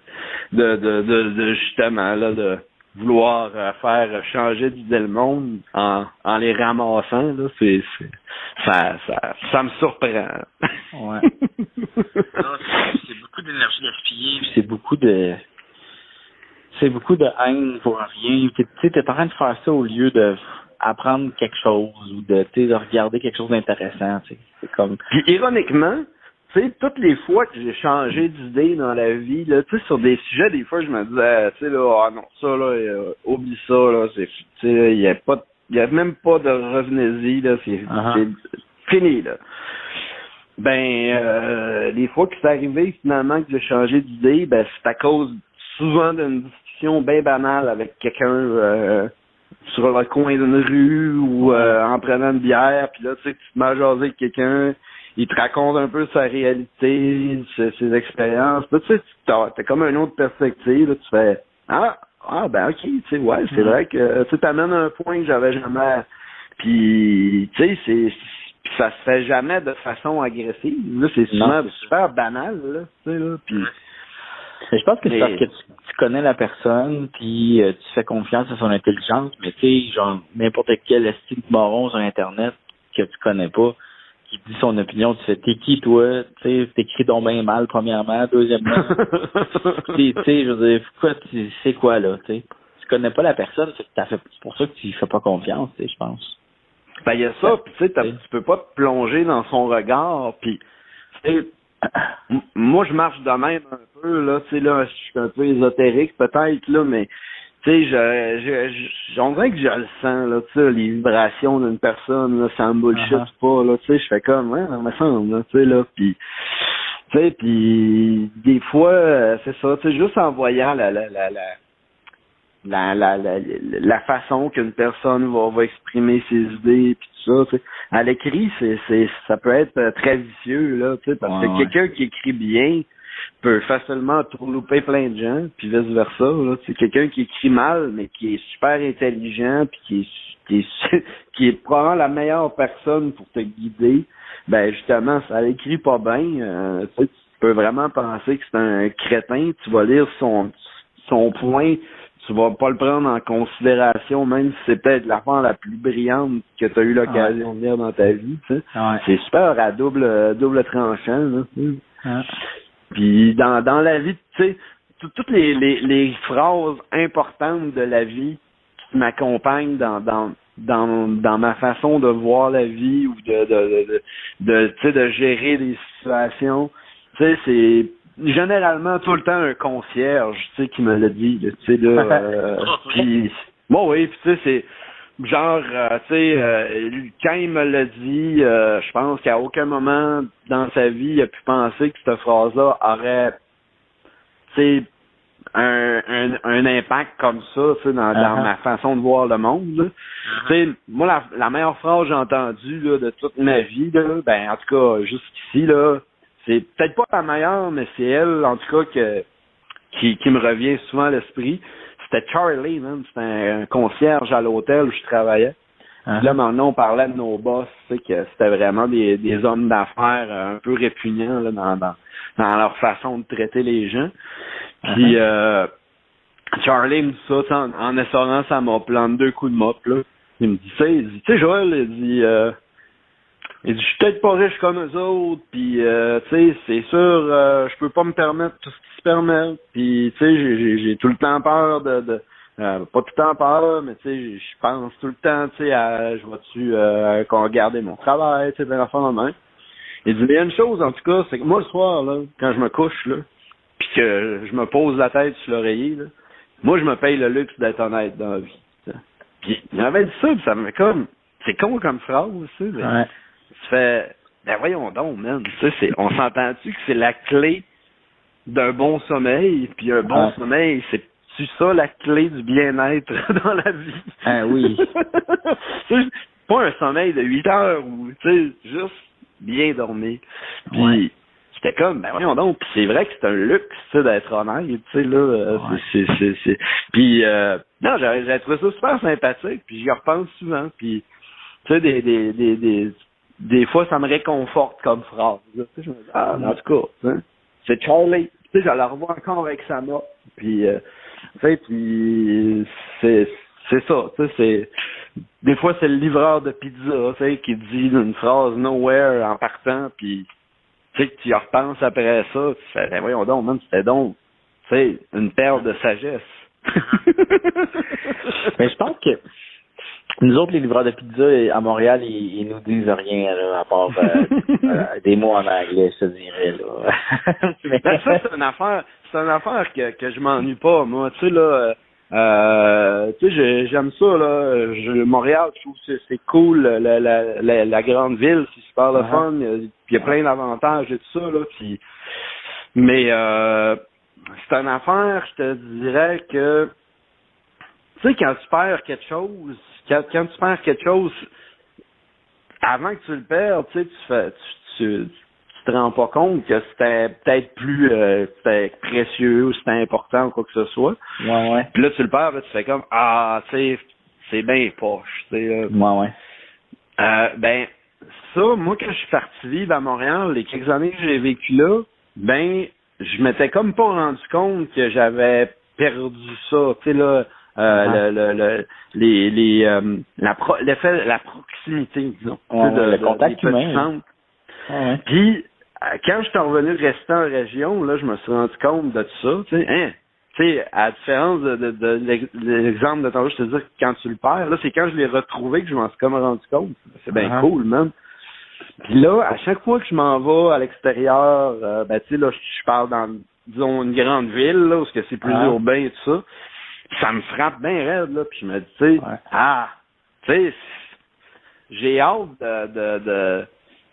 justement là de vouloir faire changer d'idée le monde en les ramassant, là, ça me surprend. Ouais. Non, c'est beaucoup d'énergie gaspillée, c'est beaucoup de haine pour rien. Tu sais, t'es en train de faire ça au lieu de apprendre quelque chose ou de regarder quelque chose d'intéressant, tu sais. C'est comme... Puis ironiquement, tu sais, toutes les fois que j'ai changé d'idée dans la vie, là, tu sais, sur des sujets, des fois, je me disais, tu sais, là, ah non, ça, là, oublie ça, là, c'est, tu sais, il y a même pas de revenez-y, là, c'est fini, là. Ben, les fois que c'est arrivé, finalement, que j'ai changé d'idée, ben, c'est à cause, souvent, d'une discussion bien banale avec quelqu'un, sur le coin d'une rue ou en prenant une bière, puis là, tu sais, tu te mets à jaser avec quelqu'un, il te raconte un peu sa réalité, ses expériences. Là, tu sais, t'as comme une autre perspective. Là, tu fais ben ok, tu sais, ouais, c'est vrai que tu t'amènes un point que j'avais jamais. Puis, tu sais, ça se fait jamais de façon agressive. Là, c'est souvent super banal, là, tu sais, là. Puis, je pense que c'est parce que tu connais la personne, puis tu fais confiance à son intelligence, mais tu sais, genre, n'importe quel estime moron sur Internet que tu connais pas, qui dit son opinion, tu fais, t'es qui, toi? Tu sais, t'écris donc bien mal, premièrement. Deuxièmement, tu sais, je veux dire, c'est quoi, là, tu sais? Tu connais pas la personne, c'est pour ça que tu fais pas confiance, tu sais, je pense. Ben, il y a ça, puis tu sais, tu peux pas te plonger dans son regard, puis, tu sais, moi, je marche de même un peu, là, tu sais, là, je suis un peu ésotérique, peut-être, là, mais, tu sais, on dirait que je le sens, là, tu sais, les vibrations d'une personne, là, ça me bullshit pas, là, tu sais, je fais comme, ouais, ça me semble, là, tu sais, là, puis, tu sais, puis, des fois, c'est ça, tu sais, juste en voyant la façon qu'une personne va exprimer ses idées puis tout ça, tu sais. À l'écrit, ça peut être très vicieux, là, tu sais, parce que quelqu'un qui écrit bien peut facilement tourlouper plein de gens, puis vice versa, là. C'est quelqu'un qui écrit mal, mais qui est super intelligent, puis qui est probablement la meilleure personne pour te guider. Ben justement, ça l'écrit pas bien, tu sais, tu peux vraiment penser que c'est un crétin, tu vas lire son point, tu vas pas le prendre en considération, même si c'est peut-être l'affaire la plus brillante que tu as eu l'occasion de lire dans ta vie, tu sais. C'est super à double tranchant, là. Puis dans la vie, tu sais, toutes les phrases importantes de la vie qui m'accompagnent dans ma façon de voir la vie ou de gérer des situations, tu sais, c'est généralement tout le temps un concierge, tu sais, qui me l'a dit, tu sais, là, puis bon, oui, puis tu sais, c'est genre, tu sais, quand il me l'a dit, je pense qu'à aucun moment dans sa vie, il a pu penser que cette phrase-là aurait, tu sais, un impact comme ça, tu sais, dans ma façon de voir le monde. Tu sais, moi, la meilleure phrase que j'ai entendue là, de toute ma vie, là, ben en tout cas, jusqu'ici, là, c'est peut-être pas la meilleure, mais c'est elle, en tout cas, qui me revient souvent à l'esprit. C'était Charlie, même. C'était un concierge à l'hôtel où je travaillais. Là, maintenant, on parlait de nos boss, tu sais, que c'était vraiment des hommes d'affaires un peu répugnants là, dans leur façon de traiter les gens. Puis Charlie me dit ça, en essorant sa mop, là, en 2 coups de mop, là. Il me dit ça, il dit, tu sais, Joël, il dit, je suis peut-être pas riche comme eux autres, puis tu sais, c'est sûr, je peux pas me permettre tout ce qui se permet, puis tu sais, j'ai tout le temps peur pas tout le temps peur, mais tu sais, je pense tout le temps, tu sais, je vais-tu qu'on garder mon travail, tu sais, des affaires de même. Il dit, mais il y a une chose, en tout cas, c'est que moi, le soir, là, quand je me couche, là, puis que je me pose la tête sur l'oreiller, là, moi, je me paye le luxe d'être honnête dans la vie. T'sais. Puis il m'avait dit ça, puis ça me comme, c'est con comme phrase, tu sais, mais tu fais, ben voyons donc, man, tu sais, on s'entend-tu que c'est la clé d'un bon sommeil, puis un bon sommeil, c'est ça la clé du bien-être dans la vie? Ah oui. Pas un sommeil de 8 heures, ou, tu sais, juste bien dormir. Puis j'étais comme, ben voyons donc, puis c'est vrai que c'est un luxe, tu sais, d'être honnête, tu sais, là, c'est... Puis, non, j'ai trouvé ça super sympathique, puis j'y repense souvent, puis, tu sais, des fois, ça me réconforte comme phrase, là. Tu sais, je me dis, en tout cas, hein, c'est Charlie, tu sais, je la revois encore avec sa mop, puis, tu sais, puis c'est ça, tu sais, c'est... Des fois, c'est le livreur de pizza, tu sais, qui dit une phrase nowhere en partant, puis tu sais, que tu y repenses après ça, tu fais, ben voyons donc, même, c'était donc, tu sais, une perle de sagesse. Mais je pense que nous autres, les livreurs de pizza à Montréal, ils nous disent rien, là, à part des mots en anglais, je te dirais, là. Mais ça, c'est une affaire que je m'ennuie pas, moi, tu sais, là, tu sais, j'aime ça, là, Montréal, je trouve que c'est cool, la grande ville, c'est super le fun, il y a plein d'avantages et tout ça, là, puis, mais, c'est une affaire, je te dirais que, tu sais, quand tu perds quelque chose, quand tu perds quelque chose, avant que tu le perdes, tu sais, tu te rends pas compte que c'était peut-être plus c'était précieux ou c'était important ou quoi que ce soit. Ouais. Puis là, tu le perds, là, tu fais comme, tu sais, c'est bien poche, tu sais. Ouais. Ben, ça, moi, quand je suis parti vivre à Montréal, les quelques années que j'ai vécu là, ben, je m'étais comme pas rendu compte que j'avais perdu ça, tu sais, là, la proximité, disons. Le contact humain. Puis, quand je suis revenu rester en région, là, je me suis rendu compte de tout ça, tu sais, à la différence de l'exemple de tantôt, je te dis que quand tu le perds, là, c'est quand je l'ai retrouvé que je m'en suis comme rendu compte. C'est bien cool, man. Puis là, à chaque fois que je m'en vais à l'extérieur, ben, tu sais, là, je parle dans, disons, une grande ville, là, où c'est plus urbain et tout ça, ça me frappe bien raide, là, puis je me dis, tu sais, tu sais, j'ai hâte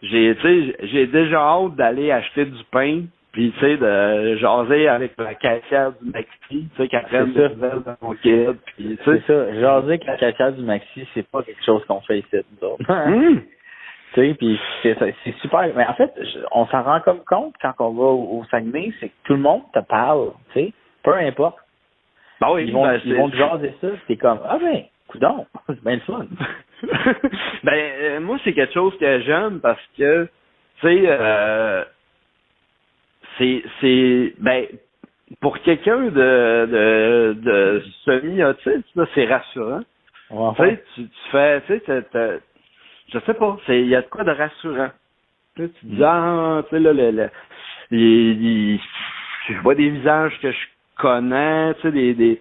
j'ai déjà hâte d'aller acheter du pain puis tu sais, de jaser avec la caissière du Maxi, tu sais, qui apprenne des nouvelles de mon kid, puis tu sais. C'est ça, jaser avec la caissière du Maxi, c'est pas quelque chose qu'on fait ici, nous autres. Tu sais, puis c'est super. Mais en fait, on s'en rend comme compte quand on va au Saguenay, c'est que tout le monde te parle, tu sais, peu importe. Ben oui, ils vont te jaser ça, c'est comme, ah ben, coudonc, c'est bien le fun. Moi, c'est quelque chose que j'aime parce que, tu sais, pour quelqu'un de semi-autiste, là, c'est rassurant. Ouais. Tu fais, tu sais, je sais pas, il y a de quoi de rassurant. Tu dis, tu sais, là, je vois des visages que je connais, tu sais, il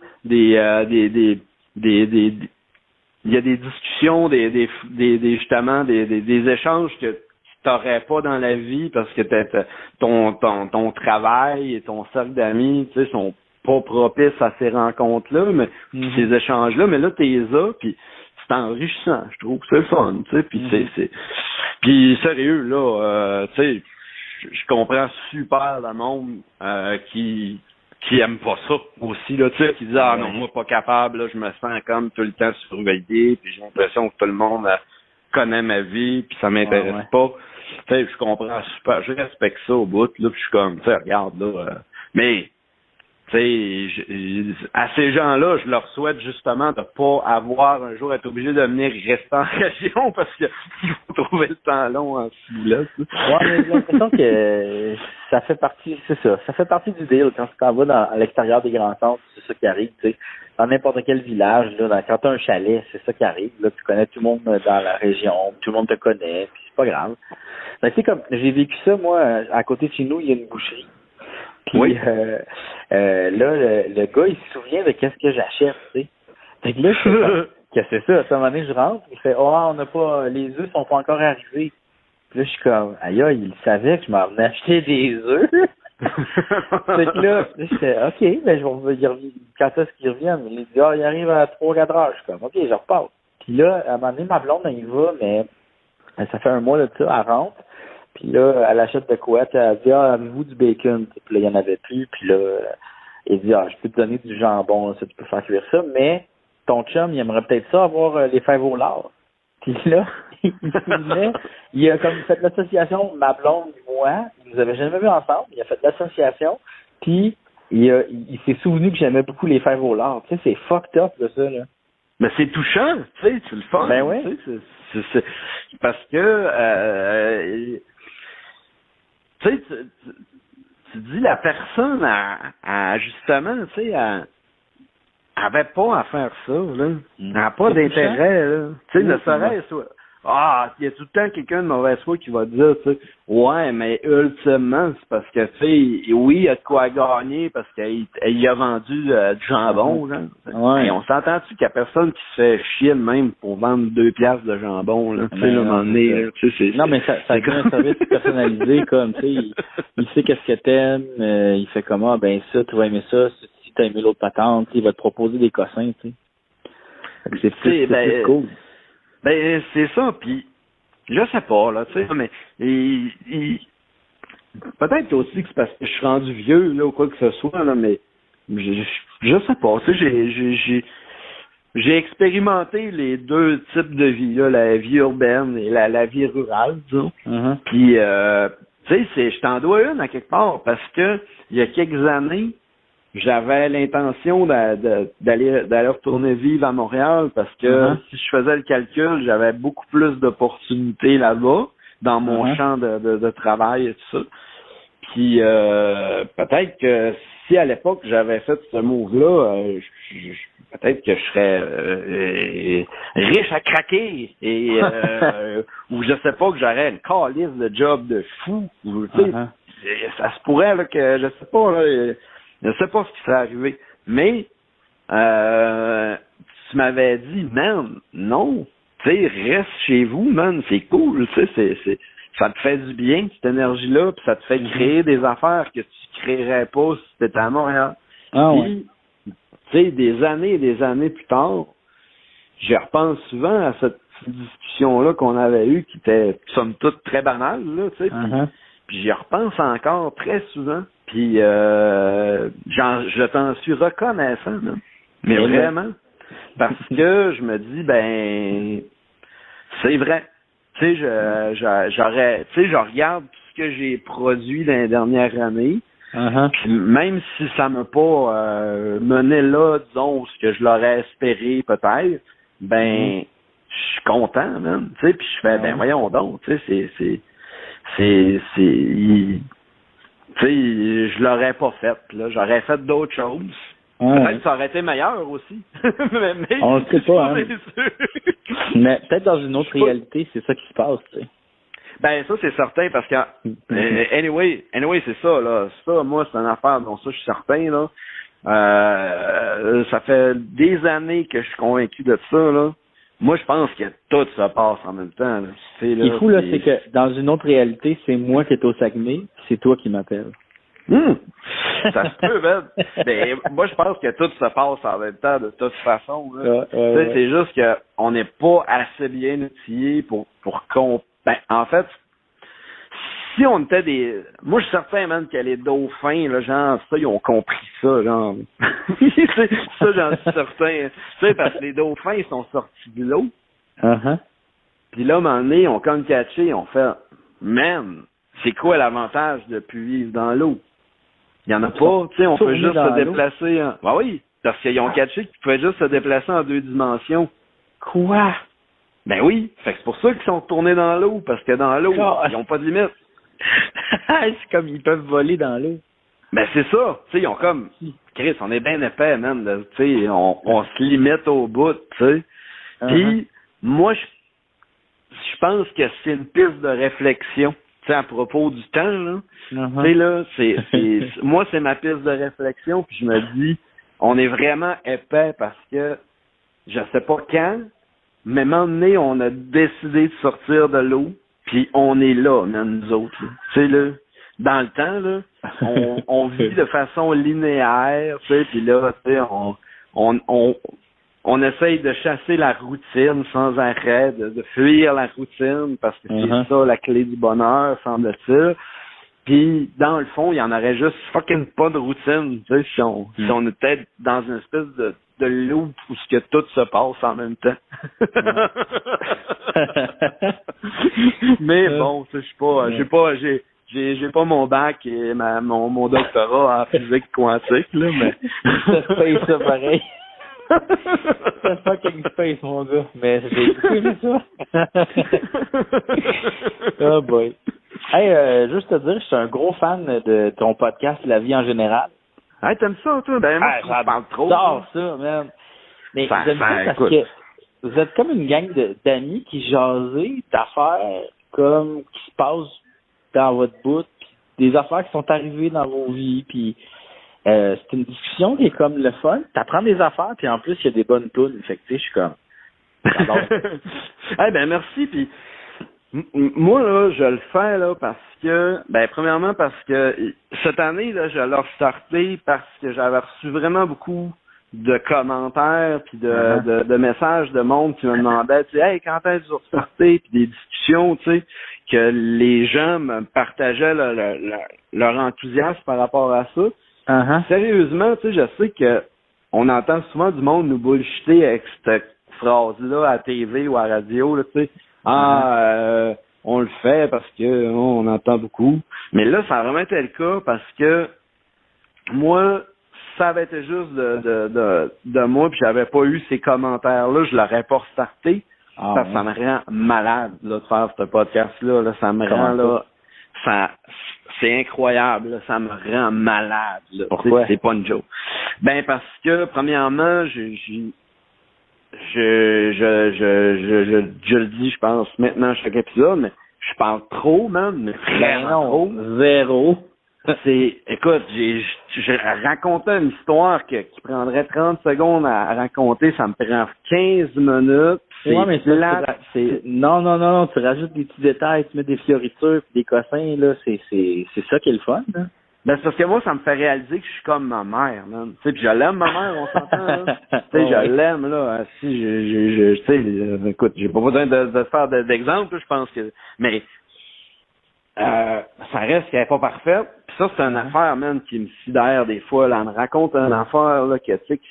y a des discussions, justement, des échanges que tu t'aurais pas dans la vie parce que ton travail et ton cercle d'amis, tu sais, sont pas propices à ces rencontres-là, mais ces échanges-là, mais là, t'es là, puis c'est enrichissant, je trouve. C'est le fun, tu sais, puis puis sérieux, là, tu sais, je comprends super le monde qui aime pas ça aussi, là, tu sais, qui dit, ah non, moi pas capable, là, je me sens comme tout le temps surveillé, puis j'ai l'impression que tout le monde connaît ma vie, puis ça m'intéresse pas. Tu sais, je comprends super, je respecte ça au bout, là, puis je suis comme, tu sais, regarde, là, mais, tu sais, à ces gens-là, je leur souhaite justement de pas avoir un jour être obligé de venir rester en région parce qu'ils vont trouver le temps long en là. Ouais, mais j'ai l'impression que ça fait partie, c'est ça, ça fait partie du deal. Quand tu t'en vas à l'extérieur des grands centres, c'est ça qui arrive, tu sais. Dans n'importe quel village, là, quand tu as un chalet, c'est ça qui arrive. Là, tu connais tout le monde dans la région, tout le monde te connaît, puis c'est pas grave. Mais tu sais, comme j'ai vécu ça, moi, à côté de chez nous, il y a une boucherie. Puis là, le gars, il se souvient de qu'est-ce que j'achète, tu sais. Fait que là, que c'est ça. À un moment donné, je rentre, il fait, on n'a pas, les œufs sont pas encore arrivés. Puis là, je suis comme, aïe, il savait que je m'en venais acheter des œufs. Fait que là, j'étais, OK, ben, quand est-ce qu'il revient? Il dit, il arrive à 3-4 heures. Je suis comme, OK, je repars. Puis là, à un moment donné, ma blonde, elle y va, mais ça fait un mois, là, ça, elle rentre. Puis là, elle achète de quoi? Elle dit, avez-vous du bacon? Puis là, il n'y en avait plus. Puis là, il dit, je peux te donner du jambon, ça, tu peux faire cuire ça, mais ton chum, il aimerait peut-être ça avoir les fèves au lard. Puis là, il a comme fait l'association, ma blonde et moi, ils nous avaient jamais vu ensemble, il a fait l'association, puis il s'est souvenu que j'aimais beaucoup les fèves au lard. Tu sais, c'est fucked up, là, ça, là. Mais c'est touchant, tu sais, c'est le fun. Ben oui. C'est parce que, tu sais, tu dis la personne a justement, tu sais, avait pas à faire ça, là. Elle n'a pas d'intérêt, là. Tu sais, ne serait-ce, il y a tout le temps quelqu'un de mauvaise foi qui va dire, tu sais, ouais, mais ultimement, c'est parce que, tu sais, oui, il y a de quoi gagner parce qu'il a vendu du jambon, là. Ouais. Et on s'entend-tu qu'il y a personne qui se fait chier de même pour vendre 2 piastres de jambon, là. Tu sais, à un moment donné, tu sais, non, mais ça crée un service personnalisé, comme, tu sais, il sait qu'est-ce que t'aimes, il fait comment, ben ça, tu vas aimer ça, si t'as aimé l'autre patente, il va te proposer des cossins, tu sais. C'est plus cool. Ben, c'est ça, puis je sais pas, là, tu sais, mais peut-être aussi que c'est parce que je suis rendu vieux, là, ou quoi que ce soit, là, mais je sais pas, tu sais, j'ai expérimenté les deux types de vie, là, la vie urbaine et la vie rurale, disons. Puis, tu sais, je t'en dois une à quelque part, parce que il y a quelques années, j'avais l'intention d'aller retourner vivre à Montréal parce que si je faisais le calcul, j'avais beaucoup plus d'opportunités là-bas dans mon champ de travail et tout ça. Puis peut-être que si à l'époque j'avais fait ce move-là, peut-être que je serais riche à craquer et ou je sais pas que j'aurais une calice de job de fou. Tu sais, ça se pourrait là, que je sais pas là. Je sais pas ce qui serait arrivé, mais tu m'avais dit, man, non, tu sais, reste chez vous, man, c'est cool, tu sais, ça te fait du bien, cette énergie-là, puis ça te fait créer des affaires que tu créerais pas si t'étais à Montréal. Puis, tu sais, des années et des années plus tard, je repense souvent à cette discussion-là qu'on avait eue, qui était, somme toute, très banale, là, tu sais, puis j'y repense encore très souvent. Puis je t'en suis reconnaissant, là. Mais vraiment. Parce que je me dis, ben, c'est vrai. Tu sais, je regarde tout ce que j'ai produit dans les dernières années. Puis même si ça m'a pas mené là, disons, ce que je l'aurais espéré peut-être, ben, je suis content, man. Tu sais, puis je fais, ben, voyons donc, tu sais, tu sais, je l'aurais pas fait, là. J'aurais fait d'autres choses. Peut-être que ça aurait été meilleur aussi. mais on ne sait pas, hein. Mais peut-être dans une autre réalité, c'est ça qui se passe, tu sais. Ben, ça, c'est certain, parce que, anyway, c'est ça, là. Ça, moi, c'est une affaire dont ça, je suis certain, là. Ça fait des années que je suis convaincu de ça, là. Moi, je pense que tout se passe en même temps, là. Ce qui est fou, là, c'est que dans une autre réalité, c'est moi qui est au Saguenay, c'est toi qui m'appelles. Ça se peut, Ben. Mais moi, je pense que tout se passe en même temps, de toute façon, là. C'est juste qu'on n'est pas assez bien outillés pour qu'on... Ben, en fait, si on était des... Moi, je suis certain, même que les dauphins, là, genre, ça, ils ont compris ça, genre. Ça, j'en suis certain. Tu sais, parce que les dauphins, ils sont sortis de l'eau. Puis là, à un moment donné, on comme catché, on fait, man, c'est quoi l'avantage de plus vivre dans l'eau? Il y en a pas, tu sais, on peut juste se déplacer. Ben oui, parce qu'ils ont catché qu'ils pouvaient juste se déplacer en 2 dimensions. Quoi? Ben oui, fait que c'est pour ça qu'ils sont retournés dans l'eau, parce que dans l'eau, ils n'ont pas de limite. C'est comme ils peuvent voler dans l'eau. Ben c'est ça, tu sais, ils ont comme, Chris, on est bien épais, man, tu sais, on se limite au bout, tu sais. Puis, moi, je pense que c'est une piste de réflexion, tu sais, à propos du temps, là. Tu sais, là, moi, c'est ma piste de réflexion, puis je me dis, on est vraiment épais parce que, je sais pas quand, mais à un moment donné, on a décidé de sortir de l'eau, puis on est là, même nous autres. Tu sais, là, dans le temps, là, on vit de façon linéaire, tu sais, puis là, tu sais, on essaye de chasser la routine sans arrêt, de fuir la routine, parce que c'est ça la clé du bonheur, semble-t-il. Puis, dans le fond, il y en aurait juste fucking pas de routine, tu sais, si on était dans une espèce de loop où ce que tout se passe en même temps. Mais bon, je sais pas, j'ai pas mon bac et mon doctorat en physique quantique, là, mais. Ça se paye ça pareil. C'est fucking space, mon gars. Mais j'ai beaucoup aimé ça. Oh boy. Hey, juste te dire, je suis un gros fan de ton podcast La vie en général. Hey, t'aimes ça, toi? Ben, moi, je parle trop. J'adore ça, man. Mais j'aime ça parce que vous êtes comme une gang d'amis qui jasent d'affaires comme qui se passent dans votre bout, puis des affaires qui sont arrivées dans vos vies, puis c'est une discussion qui est comme le fun. T'apprends des affaires, puis en plus, il y a des bonnes tounes. Fait que, tu sais, je suis comme... Eh ben, merci, puis moi, là, je le fais, là, parce que... Ben, premièrement, parce que cette année, là, je l'ai restarté parce que j'avais reçu vraiment beaucoup de commentaires, puis de messages de monde qui me demandaient, tu sais, hey, quand est-ce que vous restartez, puis des discussions, tu sais, que les gens me partageaient leur enthousiasme par rapport à ça. Sérieusement, tu sais, je sais que on entend souvent du monde nous bullshiter avec cette phrase-là à TV ou à radio, là, tu sais. On le fait parce que on entend beaucoup. Mais là, ça a vraiment été le cas parce que moi, ça avait été juste de moi, puis j'avais pas eu ces commentaires-là, je l'aurais pas restarté. Parce que ça me rend malade, là, de faire ce podcast-là. Là, ça me rend, là, c'est incroyable, là, ça me rend malade, là. Pourquoi? C'est pas une joke. Ben, parce que, premièrement, je le dis, je pense, maintenant, chaque épisode, mais je parle trop, man, mais vraiment trop. Zéro. Écoute, j'ai raconté une histoire qui prendrait 30 secondes à raconter, ça me prend 15 minutes. Non, tu rajoutes des petits détails, tu mets des fioritures puis des cossins, là, c'est ça qui est le fun, là. Ben, c'est parce que moi, ça me fait réaliser que je suis comme ma mère, man. Tu sais, puis je l'aime, ma mère, on s'entend, là. Tu sais, je l'aime, là. Si, tu sais, écoute, j'ai pas besoin de faire d'exemple, je pense que, mais, ça reste qu'elle est pas parfaite. Puis ça, c'est une affaire, man, qui me sidère des fois. Là, elle me raconte une affaire là, que, tu sais, que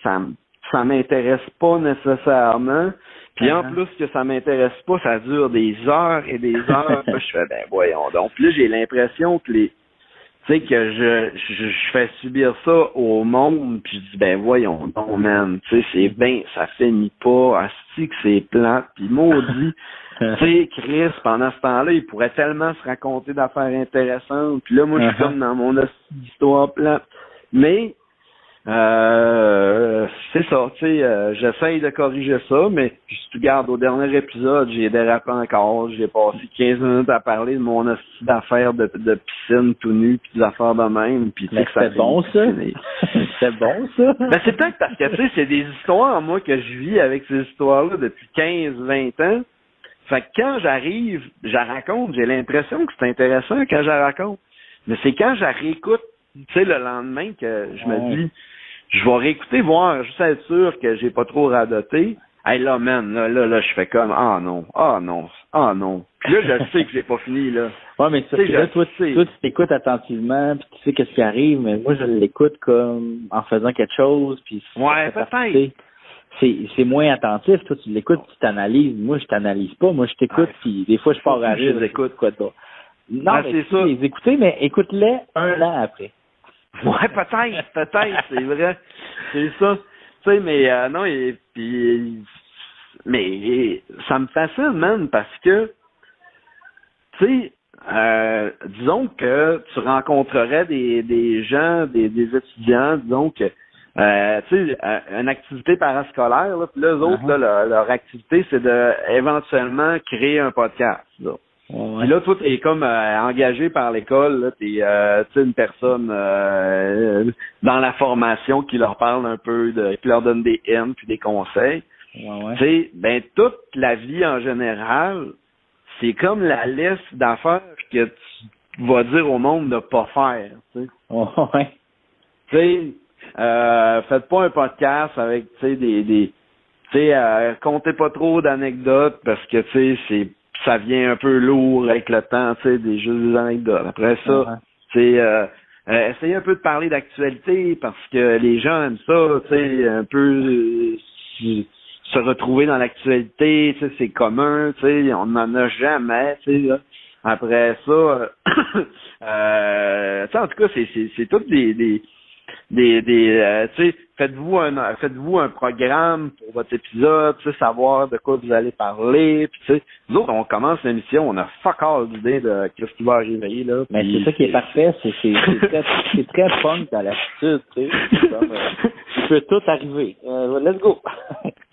ça m'intéresse pas nécessairement. Puis en plus que ça m'intéresse pas, ça dure des heures et des heures. Puis je fais, ben voyons donc. Puis là, j'ai l'impression que tu sais, que je fais subir ça au monde, puis je dis, ben voyons donc, man, tu sais, c'est bien, ça finit pas, asti que c'est plate, puis maudit, tu sais, Chris, pendant ce temps-là, il pourrait tellement se raconter d'affaires intéressantes, puis là, moi, je suis comme dans mon histoire plate, mais c'est ça, tu sais, j'essaye de corriger ça, mais si tu regardes au dernier épisode, j'ai dérapé encore, j'ai passé 15 minutes à parler de mon hostie d'affaires de piscine tout nu, puis des affaires de même, puis tu sais que ça bon ça. C'est bon ça. Ben c'est peut-être parce que tu sais, c'est des histoires moi que je vis avec ces histoires-là depuis 15-20 ans. Fait que quand j'arrive, je la raconte, j'ai l'impression que c'est intéressant quand je la raconte. Mais c'est quand je la réécoute, tu sais, le lendemain que je me dis, je vais réécouter, voir, juste être sûr que j'ai pas trop radoté. Hey là, man, là, je fais comme, non. Puis là, je sais que j'ai pas fini, là. Ouais, mais tu sais, toi, tu t'écoutes attentivement, puis tu sais qu'est-ce qui arrive, mais moi, je l'écoute comme en faisant quelque chose, puis ouais, peut-être. C'est moins attentif, toi, tu l'écoutes, tu t'analyses. Moi, je t'analyse pas, moi, je t'écoute, puis des fois, je pars à rire. Je les écoute. Quoi toi. Non, mais c'est ça. Les écouter, mais écoute-les un an après. Ouais, peut-être, c'est vrai. C'est ça. Tu sais, mais non, et puis mais ça me fascine, man, parce que tu sais, disons que tu rencontrerais des gens, des étudiants, disons que tu sais, une activité parascolaire, là, puis là, eux autres, là, leur activité, c'est de éventuellement créer un podcast, là. Puis là, toi, t'es comme engagé par l'école, là, t'es une personne dans la formation qui leur parle un peu, qui leur donne des hints puis des conseils. Tu sais, ben toute la vie en général, c'est comme la liste d'affaires que tu vas dire au monde de pas faire. Tu sais, faites pas un podcast avec tu sais comptez pas trop d'anecdotes parce que tu sais ça vient un peu lourd avec le temps, tu sais, juste des anecdotes. Après ça, c'est essayez un peu de parler d'actualité parce que les gens aiment ça, tu sais, un peu se retrouver dans l'actualité, tu sais, c'est commun, tu sais, on n'en a jamais, tu sais, là. Après ça, tu sais, en tout cas, c'est toutes des tu sais, faites-vous un programme pour votre épisode, tu sais, savoir de quoi vous allez parler, puis tu sais, nous autres, on commence l'émission, on a fuck all d'idée de qu'est-ce qui va arriver, là. Mais c'est ça qui est parfait, c'est très punk dans l'attitude, tu sais, tu peux tout arriver, let's go.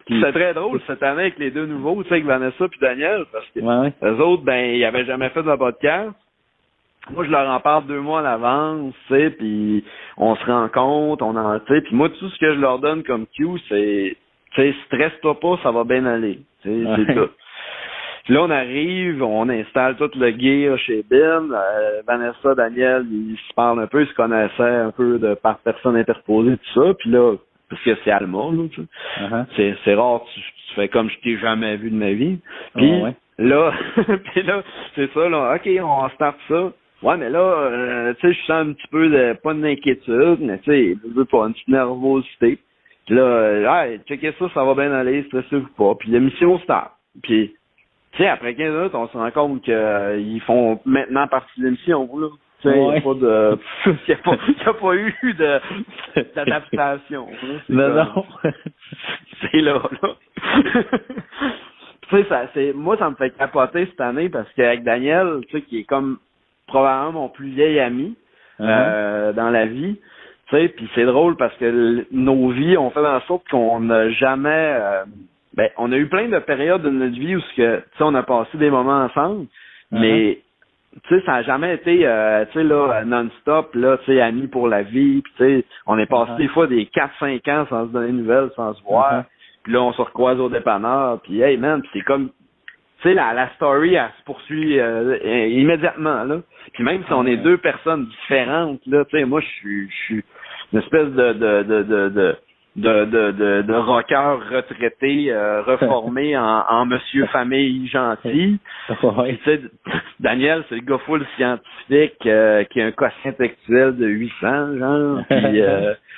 C'est très drôle cette année avec les deux nouveaux, tu sais, avec Vanessa puis Daniel, parce que eux autres, ben, ils avaient jamais fait de podcast. Moi, je leur en parle 2 mois à l'avance, tu sais, puis on se rencontre, tu sais, puis moi, tout ce que je leur donne comme cue, c'est, tu sais, stresse-toi pas, ça va bien aller, tu sais, c'est tout. Puis là, on arrive, on installe tout le gear chez Ben, Vanessa, Daniel, ils se parlent un peu, ils se connaissaient un peu par personne interposée, tout ça, puis là, parce que c'est allemand, là, tu sais, c'est rare, tu fais comme je t'ai jamais vu de ma vie, puis là, c'est ça, là, ok, on start ça. Ouais, mais là, tu sais, je sens un petit peu pas d'inquiétude, mais tu sais, je veux pas, une petite nervosité. Puis là, hey, checkez ça, ça va bien aller, stressez-vous pas. Puis l'émission start. Puis, tu sais, après 15 minutes, on se rend compte qu'ils font maintenant partie de l'émission, là. Tu sais, il n'y a pas de, il y a pas eu d'adaptation. Non. C'est là. Tu sais, moi, ça me fait capoter cette année parce qu'avec Daniel, tu sais, qui est comme probablement mon plus vieil ami dans la vie, tu sais, puis c'est drôle parce que nos vies ont fait en sorte qu'on n'a jamais on a eu plein de périodes de notre vie où tu sais, on a passé des moments ensemble, mais tu sais, ça a jamais été tu sais là non-stop là, tu sais, amis pour la vie, puis tu sais, on est passé des fois des 4-5 ans sans se donner de nouvelles, sans se voir. Puis là on se recroise au dépanneur, puis hey man, puis c'est comme tu sais, la story, elle se poursuit immédiatement, là. Puis même si on est 2 personnes différentes, là, tu sais, moi, je suis une espèce de rocker retraité, reformé en monsieur famille gentil. Ouais. Tu sais, Daniel, c'est le gars full scientifique qui a un quotient intellectuel de 800, genre. Puis,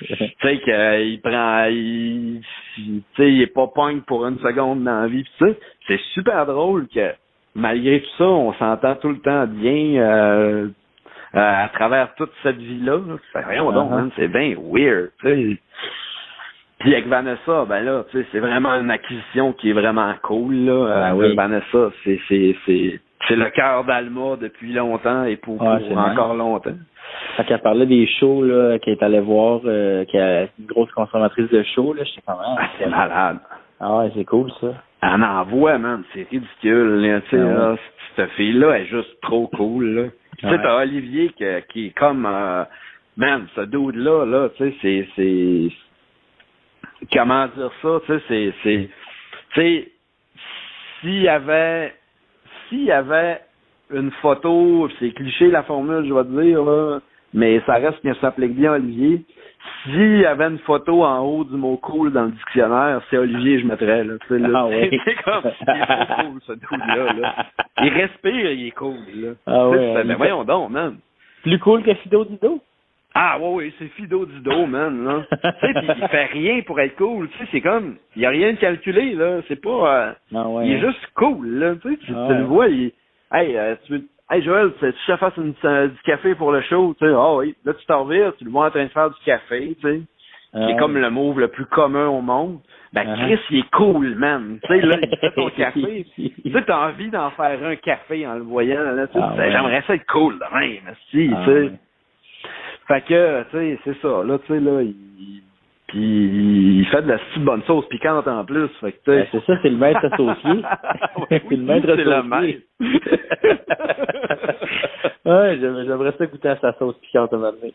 tu sais, qu'il prend, tu sais, il est pas punk pour une seconde dans la vie. Pis ça, c'est super drôle que malgré tout ça, on s'entend tout le temps bien à travers toute cette vie-là. Voyons donc, man, c'est bien weird, tu sais. Puis avec Vanessa, ben là, tu sais, c'est vraiment une acquisition qui est vraiment cool, là. Oui. Vanessa, c'est le cœur d'Alma depuis longtemps et pour encore longtemps. Quand elle parlait des shows, là, qu'elle est allée voir, qu'elle est une grosse consommatrice de shows, là, je sais comment. C'est malade. Ah ouais, c'est cool, ça. Elle en voit, man, c'est ridicule, là, tu sais, là, cette fille-là est juste trop cool, là. Tu sais, t'as Olivier qui est comme, man, ce dude-là, là, tu sais, c'est comment dire ça, tu sais, tu sais, s'il y avait une photo, c'est cliché la formule, je vais te dire, là, mais ça reste qu'il s'applique bien Olivier. S'il y avait une photo en haut du mot cool dans le dictionnaire, c'est Olivier, je mettrais, là, tu sais, là. C'est comme, il est trop cool, ce dude-là, là. Il respire, il est cool, là. Ben voyons donc, man. Plus cool que Fido Dido? Ah oui, c'est Fido Dido, man, là. Tu sais, pis il fait rien pour être cool, tu sais, c'est comme, il y a rien de calculé, là, c'est pas, il est juste cool, là, tu sais, tu le vois, hey, Joël, tu je te fasse du café pour le show, tu sais, oui, là, tu t'en reviens, tu le vois en train de faire du café, tu sais, qui est comme le move le plus commun au monde. Ben, Chris, il est cool, man, tu sais, là, il fait ton café, tu sais, t'as envie d'en faire un café en le voyant, là, tu sais, j'aimerais ça être cool de même, tu sais. Fait que, tu sais, c'est ça, là, tu sais, là, il fait de la si bonne sauce piquante en plus, fait que, tu sais. C'est ça, c'est le maître associé. C'est le maître associé. Le maître. Ouais, j'aimerais ça goûter à sa sauce piquante un moment donné.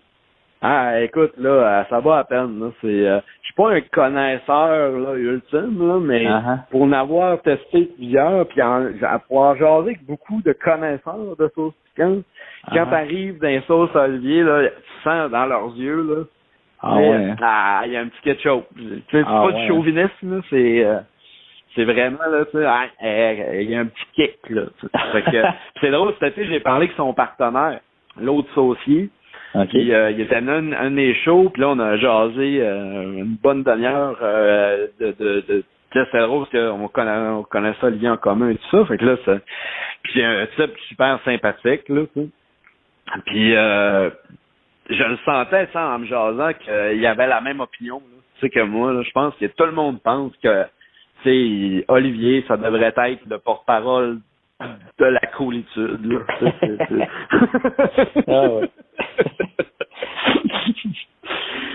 Ah, écoute, là, ça va à peine, là, je suis pas un connaisseur, là, ultime, là, mais pour en avoir testé plusieurs, puis pour en jaser avec beaucoup de connaisseurs de sauce piquante, quand t'arrives dans les sauces Olivier, là, tu sens dans leurs yeux, là, il y a un petit ketchup. Tu sais, c'est pas du chauvinisme, là, c'est vraiment, là, tu sais, il y a un petit kick, là. Fait que, c'est drôle, cet été, j'ai parlé avec son partenaire, l'autre saucier. Puis, il était un de mes shows, puis là, on a jasé une bonne demi-heure c'est drôle parce qu'on connaît ça, le lien en commun et tout ça. Fait que là, puis c'est un type super sympathique, là, tu sais. Puis je le sentais, ça, en me jasant qu'il y avait la même opinion, là, tu sais, que moi, là. Je pense que tout le monde pense que, tu sais, Olivier, ça devrait être le porte-parole de la coolitude, là.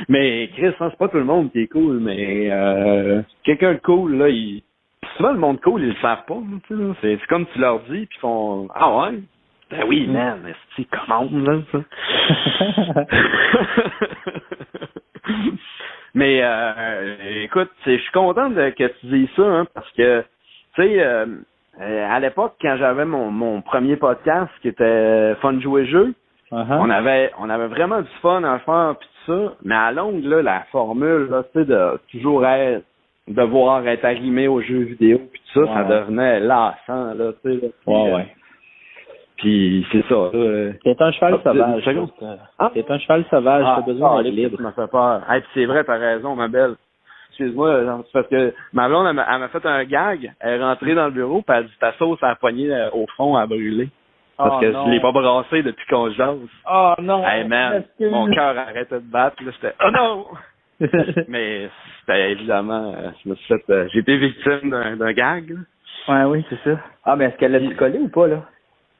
Mais Chris, hein, c'est pas tout le monde qui est cool, mais quelqu'un de cool, là, souvent le monde cool, ils le savent pas, tu sais, là. C'est comme tu leur dis, puis ils font « Ah ouais? Ben oui, man, c'est commande, là, ça. » Mais écoute, je suis content que tu dises ça, hein, parce que, tu sais, à l'époque, quand j'avais mon premier podcast qui était Fun Jouer Jeu, on avait vraiment du fun à faire pis tout ça, mais à longue, là, la formule, là, tu sais, de toujours devoir être arrimé aux jeux vidéo pis tout ça, ça devenait lassant, là, tu sais, là. Puis c'est ça, là. T'es un cheval sauvage. T'es un cheval sauvage, t'as besoin d'être libre. Ça m'a fait peur. Hey, c'est vrai, t'as raison, ma belle. Excuse-moi, c'est parce que ma blonde, elle m'a fait un gag, elle est rentrée dans le bureau, pis elle a dit ta sauce à la poignée au fond à brûler. Parce que je l'ai pas brassé depuis qu'on jase. Oh non! Hey man, mon cœur arrêtait de battre, là, j'étais oh non! Mais c'était évidemment, j'ai été victime d'un gag, là. Oui, c'est ça. Ah, mais est-ce qu'elle l'a collé ou pas, là?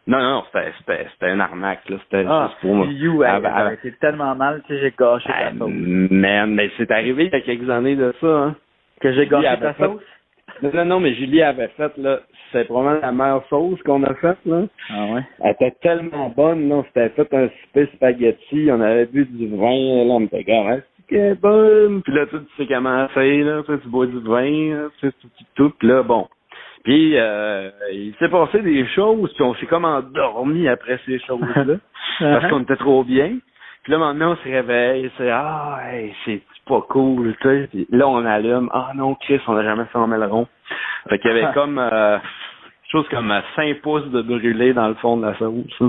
Non, c'était une arnaque, là. C'était juste pour moi. Elle été tellement mal, tu sais, j'ai gâché ta sauce. Man, mais c'est arrivé il y a quelques années de ça, hein. Que j'ai gâché ta sauce? Non, mais Julie avait fait, là, c'est probablement la meilleure sauce qu'on a faite, là. Ah ouais? Elle était tellement bonne, là, on s'était fait un souper spaghetti, on avait bu du vin, là, on était correct. C'est bonne! Puis là, tu sais comment c'est, là, tu bois du vin, là, tu sais, tout, puis là, bon. Puis, il s'est passé des choses, puis on s'est comme endormi après ces choses-là, parce qu'on était trop bien. Puis là, maintenant, on se réveille, c'est, c'est pas cool, tu sais. Puis là, on allume. Ah non, Chris, on n'a jamais fait en rond. Fait qu'il y avait comme chose comme 5 pouces de brûlé dans le fond de la sauce.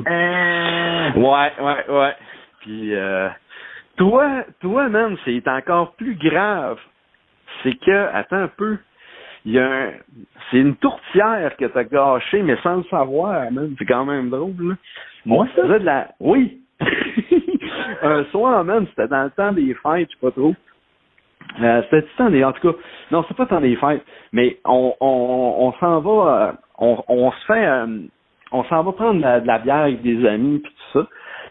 Ouais. Puis toi, man, c'est encore plus grave. C'est que, attends un peu, c'est une tourtière que t'as gâchée, mais sans le savoir, man. C'est quand même drôle, là. Moi, ça? Faisait de la... Oui! Un soir, man, c'était dans le temps des fêtes, je sais pas trop. C'était du temps des... En tout cas, non, c'est pas le temps des fêtes, mais on s'en va... on se fait... on s'en va prendre de la bière avec des amis, puis tout ça.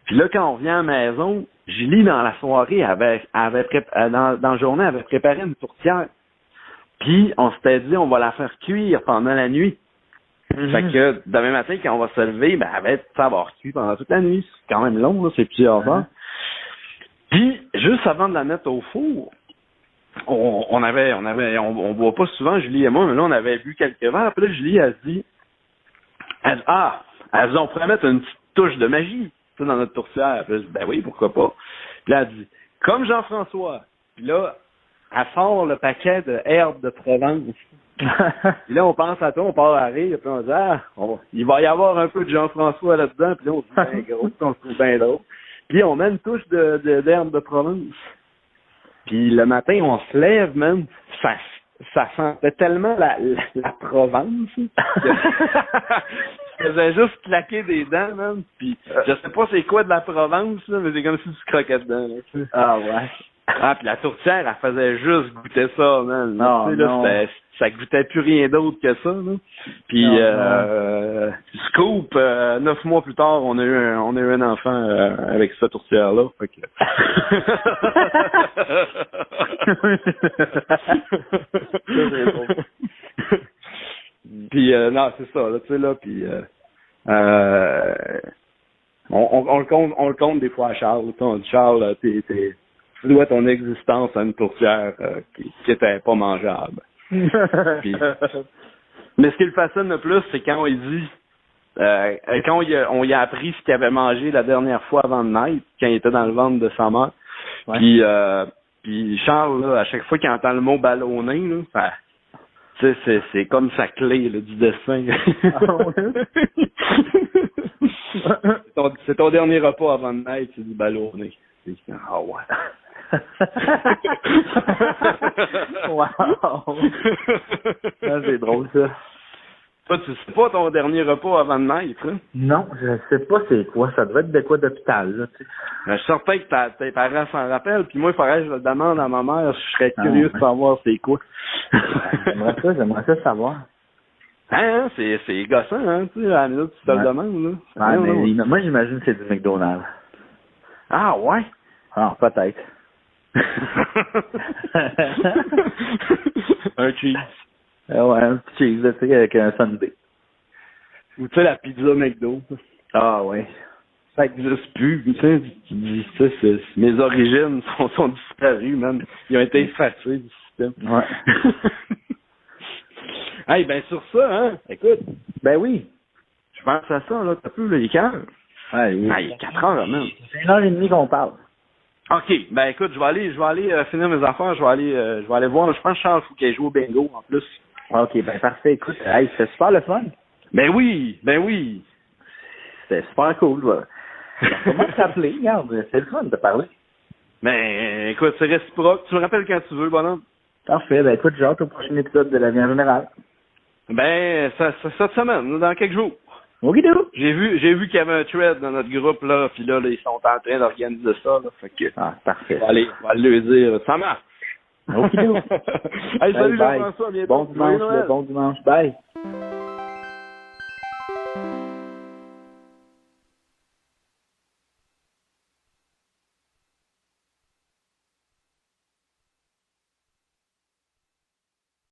Puis là, quand on vient à la maison, Julie, dans la soirée, dans la journée, avait préparé une tourtière. Puis, on s'était dit, on va la faire cuire pendant la nuit. Fait que, demain matin, quand on va se lever, ben, elle va avoir cuit pendant toute la nuit. C'est quand même long, là, c'est plusieurs heures. Puis, juste avant de la mettre au four, on boit pas souvent, Julie et moi, mais là, on avait bu quelques verres. Puis là, Julie, elle se dit, on pourrait mettre une petite touche de magie, tu sais, dans notre tourtière. Puis là, je dis, ben oui, pourquoi pas. Puis là, elle dit, comme Jean-François. Puis là, elle sort le paquet de herbes de Provence. Puis là, on pense à toi, on part à rire, puis on dit, il va y avoir un peu de Jean-François là-dedans, puis là, on se dit, ben gros, on se trouve bien drôle. Puis on met une touche d'herbes de Provence. Puis le matin, on se lève, même, ça sentait tellement la Provence, que je faisais juste claquer des dents, même. Puis je sais pas c'est quoi de la Provence, là, mais c'est comme si tu croquais dedans, là, tu sais. Ah ouais. Ah, puis la tourtière, elle faisait juste goûter ça, man. Non, tu sais, là, ça goûtait plus rien d'autre que ça, là. Puis, scoop, 9 mois plus tard, on a eu un enfant avec cette tourtière-là. Fait que... Puis, non, c'est ça, là, tu sais, là, puis... on le compte des fois à Charles. On dit, Charles, tu dois ton existence à une tourtière qui était pas mangeable. Puis, mais ce qui le fascine le plus, c'est quand il dit, quand on y a appris ce qu'il avait mangé la dernière fois avant de naître, quand il était dans le ventre de sa mère. Ouais. Puis Charles, là, à chaque fois qu'il entend le mot ballonné, là, c'est comme sa clé là, du dessin. C'est ton dernier repas avant de naître, c'est du ballonné. Ah ouais. Wow. C'est drôle, ça. Toi, tu sais pas ton dernier repas avant de naître, hein? Non, je sais pas c'est quoi. Ça devait être de quoi d'hôpital, là, tu sais. Je suis certain que tes parents s'en rappellent, puis moi, il faudrait que je le demande à ma mère. Je serais curieux de savoir c'est quoi. J'aimerais ça savoir. Hein, c'est gossant, hein, tu sais, à la minute, tu te le demandes, là. Mais moi, j'imagine que c'est du McDonald's. Ah, ouais? Ah, peut-être. Un cheese. Ouais, un petit cheese, tu sais, avec un sundae. Ou tu sais, la pizza McDo. Ah, ouais. Ça n'existe plus, tu sais, tu dis ça, mes origines sont disparues, man. Ils ont été effacés du système. Ouais. Hey, ben sur ça, hein, écoute. Ben oui. Je pense à ça, là, t'as plus les cœurs. Ouais, il est 4 heures, man. C'est 1h30 qu'on parle. OK, ben écoute, je vais aller finir mes affaires, je vais aller voir, je pense que Charles faut qu'il joue au bingo, en plus. OK, ben parfait, écoute, hey, c'est super le fun. Ben oui. C'était super cool, voilà. Comment t'appeler, regarde, c'est le fun de parler. Ben, écoute, c'est réciproque, tu me rappelles quand tu veux, bonhomme. Parfait, ben écoute, j'ai hâte au prochain épisode de La Vie en général. Ben, cette semaine, dans quelques jours. Okidou. J'ai vu qu'il y avait un thread dans notre groupe, là, puis là, ils sont en train d'organiser ça, là, fait que... Ah, parfait. On va lui dire, ça marche. Okidou. Hey, salut Jean-François, bientôt. Bon dimanche, bye.